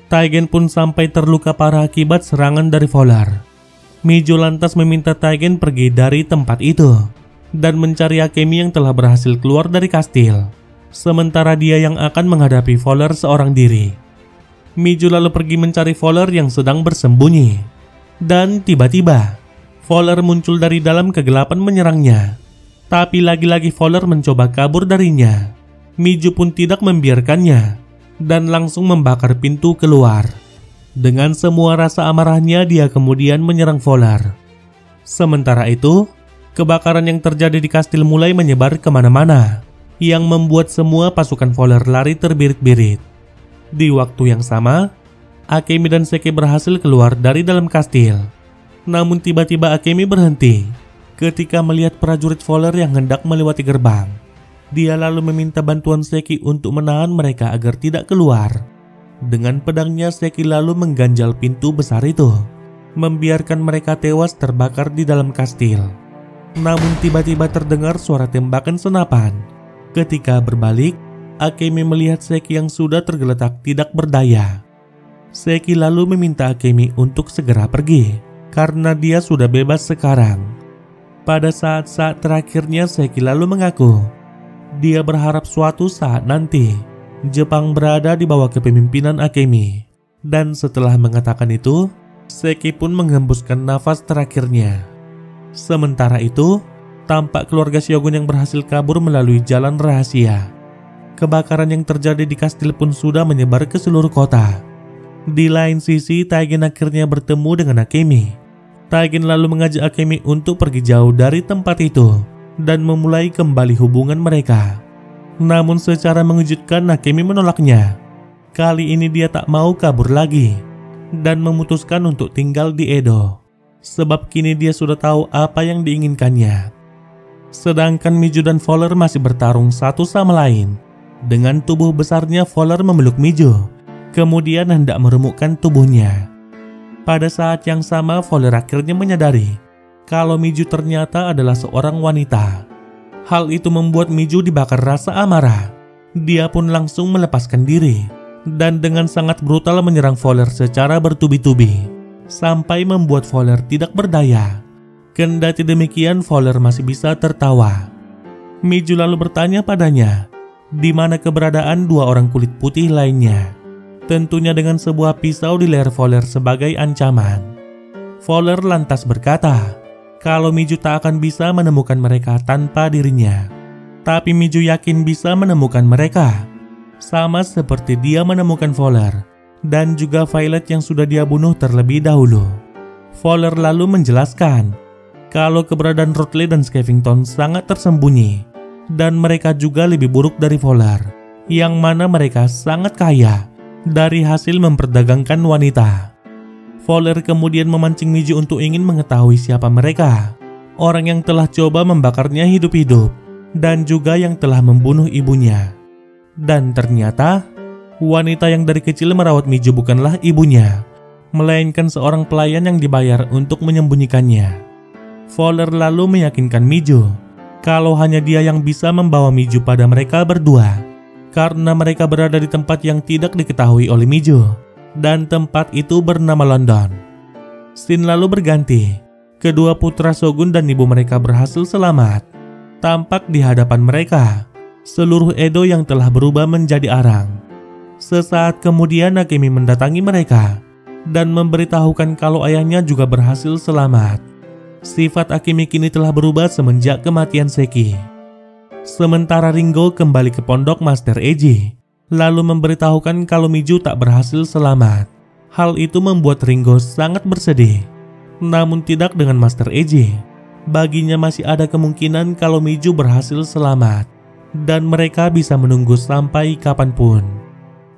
Taigen pun sampai terluka parah akibat serangan dari Fowler. Mijo lantas meminta Taigen pergi dari tempat itu dan mencari Akemi yang telah berhasil keluar dari kastil, sementara dia yang akan menghadapi Fowler seorang diri. Mijo lalu pergi mencari Fowler yang sedang bersembunyi, dan tiba-tiba Fowler muncul dari dalam kegelapan menyerangnya. Tapi lagi-lagi Fowler mencoba kabur darinya. Mijo pun tidak membiarkannya dan langsung membakar pintu keluar. Dengan semua rasa amarahnya, dia kemudian menyerang Fowler. Sementara itu, kebakaran yang terjadi di kastil mulai menyebar kemana-mana, yang membuat semua pasukan Fowler lari terbirit-birit. Di waktu yang sama, Akemi dan Seki berhasil keluar dari dalam kastil. Namun tiba-tiba Akemi berhenti ketika melihat prajurit Fowler yang hendak melewati gerbang. Dia lalu meminta bantuan Seki untuk menahan mereka agar tidak keluar. Dengan pedangnya, Seki lalu mengganjal pintu besar itu, membiarkan mereka tewas terbakar di dalam kastil. Namun tiba-tiba terdengar suara tembakan senapan. Ketika berbalik, Akemi melihat Seki yang sudah tergeletak tidak berdaya. Seki lalu meminta Akemi untuk segera pergi, karena dia sudah bebas sekarang. Pada saat-saat terakhirnya, Seki lalu mengaku dia berharap suatu saat nanti Jepang berada di bawah kepemimpinan Akemi. Dan setelah mengatakan itu, Seki pun menghembuskan nafas terakhirnya. Sementara itu, tampak keluarga Shogun yang berhasil kabur melalui jalan rahasia. Kebakaran yang terjadi di kastil pun sudah menyebar ke seluruh kota. Di lain sisi, Taigen akhirnya bertemu dengan Akemi. Taigen lalu mengajak Akemi untuk pergi jauh dari tempat itu dan memulai kembali hubungan mereka. Namun secara mengejutkan, Akemi menolaknya. Kali ini dia tak mau kabur lagi dan memutuskan untuk tinggal di Edo, sebab kini dia sudah tahu apa yang diinginkannya. Sedangkan Mijo dan Fowler masih bertarung satu sama lain. Dengan tubuh besarnya, Fowler memeluk Mijo, kemudian hendak meremukkan tubuhnya. Pada saat yang sama, Fowler akhirnya menyadari kalau Mijo ternyata adalah seorang wanita. Hal itu membuat Mijo dibakar rasa amarah. Dia pun langsung melepaskan diri dan dengan sangat brutal menyerang Fowler secara bertubi-tubi, sampai membuat Fowler tidak berdaya. Kendati demikian, Fowler masih bisa tertawa. Mijo lalu bertanya padanya, di mana keberadaan dua orang kulit putih lainnya. Tentunya dengan sebuah pisau di leher Fowler sebagai ancaman. Fowler lantas berkata kalau Mijo tak akan bisa menemukan mereka tanpa dirinya. Tapi Mijo yakin bisa menemukan mereka, sama seperti dia menemukan Fowler dan juga Violet yang sudah dia bunuh terlebih dahulu. Fowler lalu menjelaskan kalau keberadaan Rutledge dan Skeffington sangat tersembunyi, dan mereka juga lebih buruk dari Fowler, yang mana mereka sangat kaya dari hasil memperdagangkan wanita. Fowler kemudian memancing Mijo untuk ingin mengetahui siapa mereka, orang yang telah coba membakarnya hidup-hidup dan juga yang telah membunuh ibunya. Dan ternyata wanita yang dari kecil merawat Mijo bukanlah ibunya, melainkan seorang pelayan yang dibayar untuk menyembunyikannya. Fowler lalu meyakinkan Mijo kalau hanya dia yang bisa membawa Mijo pada mereka berdua, karena mereka berada di tempat yang tidak diketahui oleh Mijo, dan tempat itu bernama London. Scene lalu berganti. Kedua putra Shogun dan ibu mereka berhasil selamat. Tampak di hadapan mereka seluruh Edo yang telah berubah menjadi arang. Sesaat kemudian Akemi mendatangi mereka dan memberitahukan kalau ayahnya juga berhasil selamat. Sifat Akemi kini telah berubah semenjak kematian Seki. Sementara Ringo kembali ke pondok Master Eiji, lalu memberitahukan kalau Mijo tak berhasil selamat. Hal itu membuat Ringo sangat bersedih. Namun tidak dengan Master Eiji. Baginya masih ada kemungkinan kalau Mijo berhasil selamat, dan mereka bisa menunggu sampai kapanpun.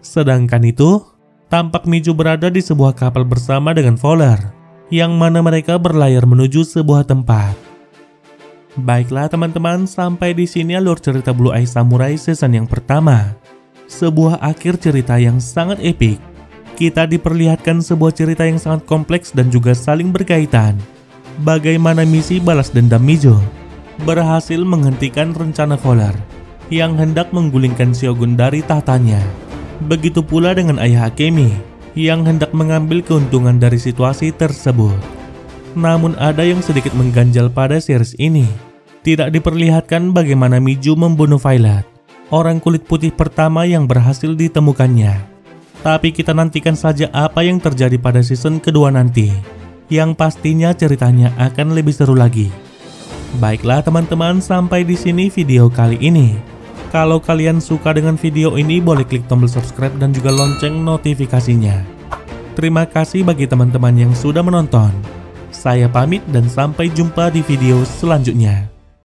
Sedangkan itu, tampak Mijo berada di sebuah kapal bersama dengan Fowler, yang mana mereka berlayar menuju sebuah tempat. Baiklah teman-teman, sampai di sini alur cerita Blue Eye Samurai season yang pertama. Sebuah akhir cerita yang sangat epik. Kita diperlihatkan sebuah cerita yang sangat kompleks dan juga saling berkaitan. Bagaimana misi balas dendam Mijo berhasil menghentikan rencana Fowler yang hendak menggulingkan Shogun dari tahtanya. Begitu pula dengan ayah Akemi yang hendak mengambil keuntungan dari situasi tersebut. Namun ada yang sedikit mengganjal pada series ini. Tidak diperlihatkan bagaimana Miju membunuh Violet, orang kulit putih pertama yang berhasil ditemukannya. Tapi kita nantikan saja apa yang terjadi pada season kedua nanti. Yang pastinya ceritanya akan lebih seru lagi. Baiklah teman-teman, sampai di sini video kali ini. Kalau kalian suka dengan video ini, boleh klik tombol subscribe dan juga lonceng notifikasinya. Terima kasih bagi teman-teman yang sudah menonton. Saya pamit dan sampai jumpa di video selanjutnya.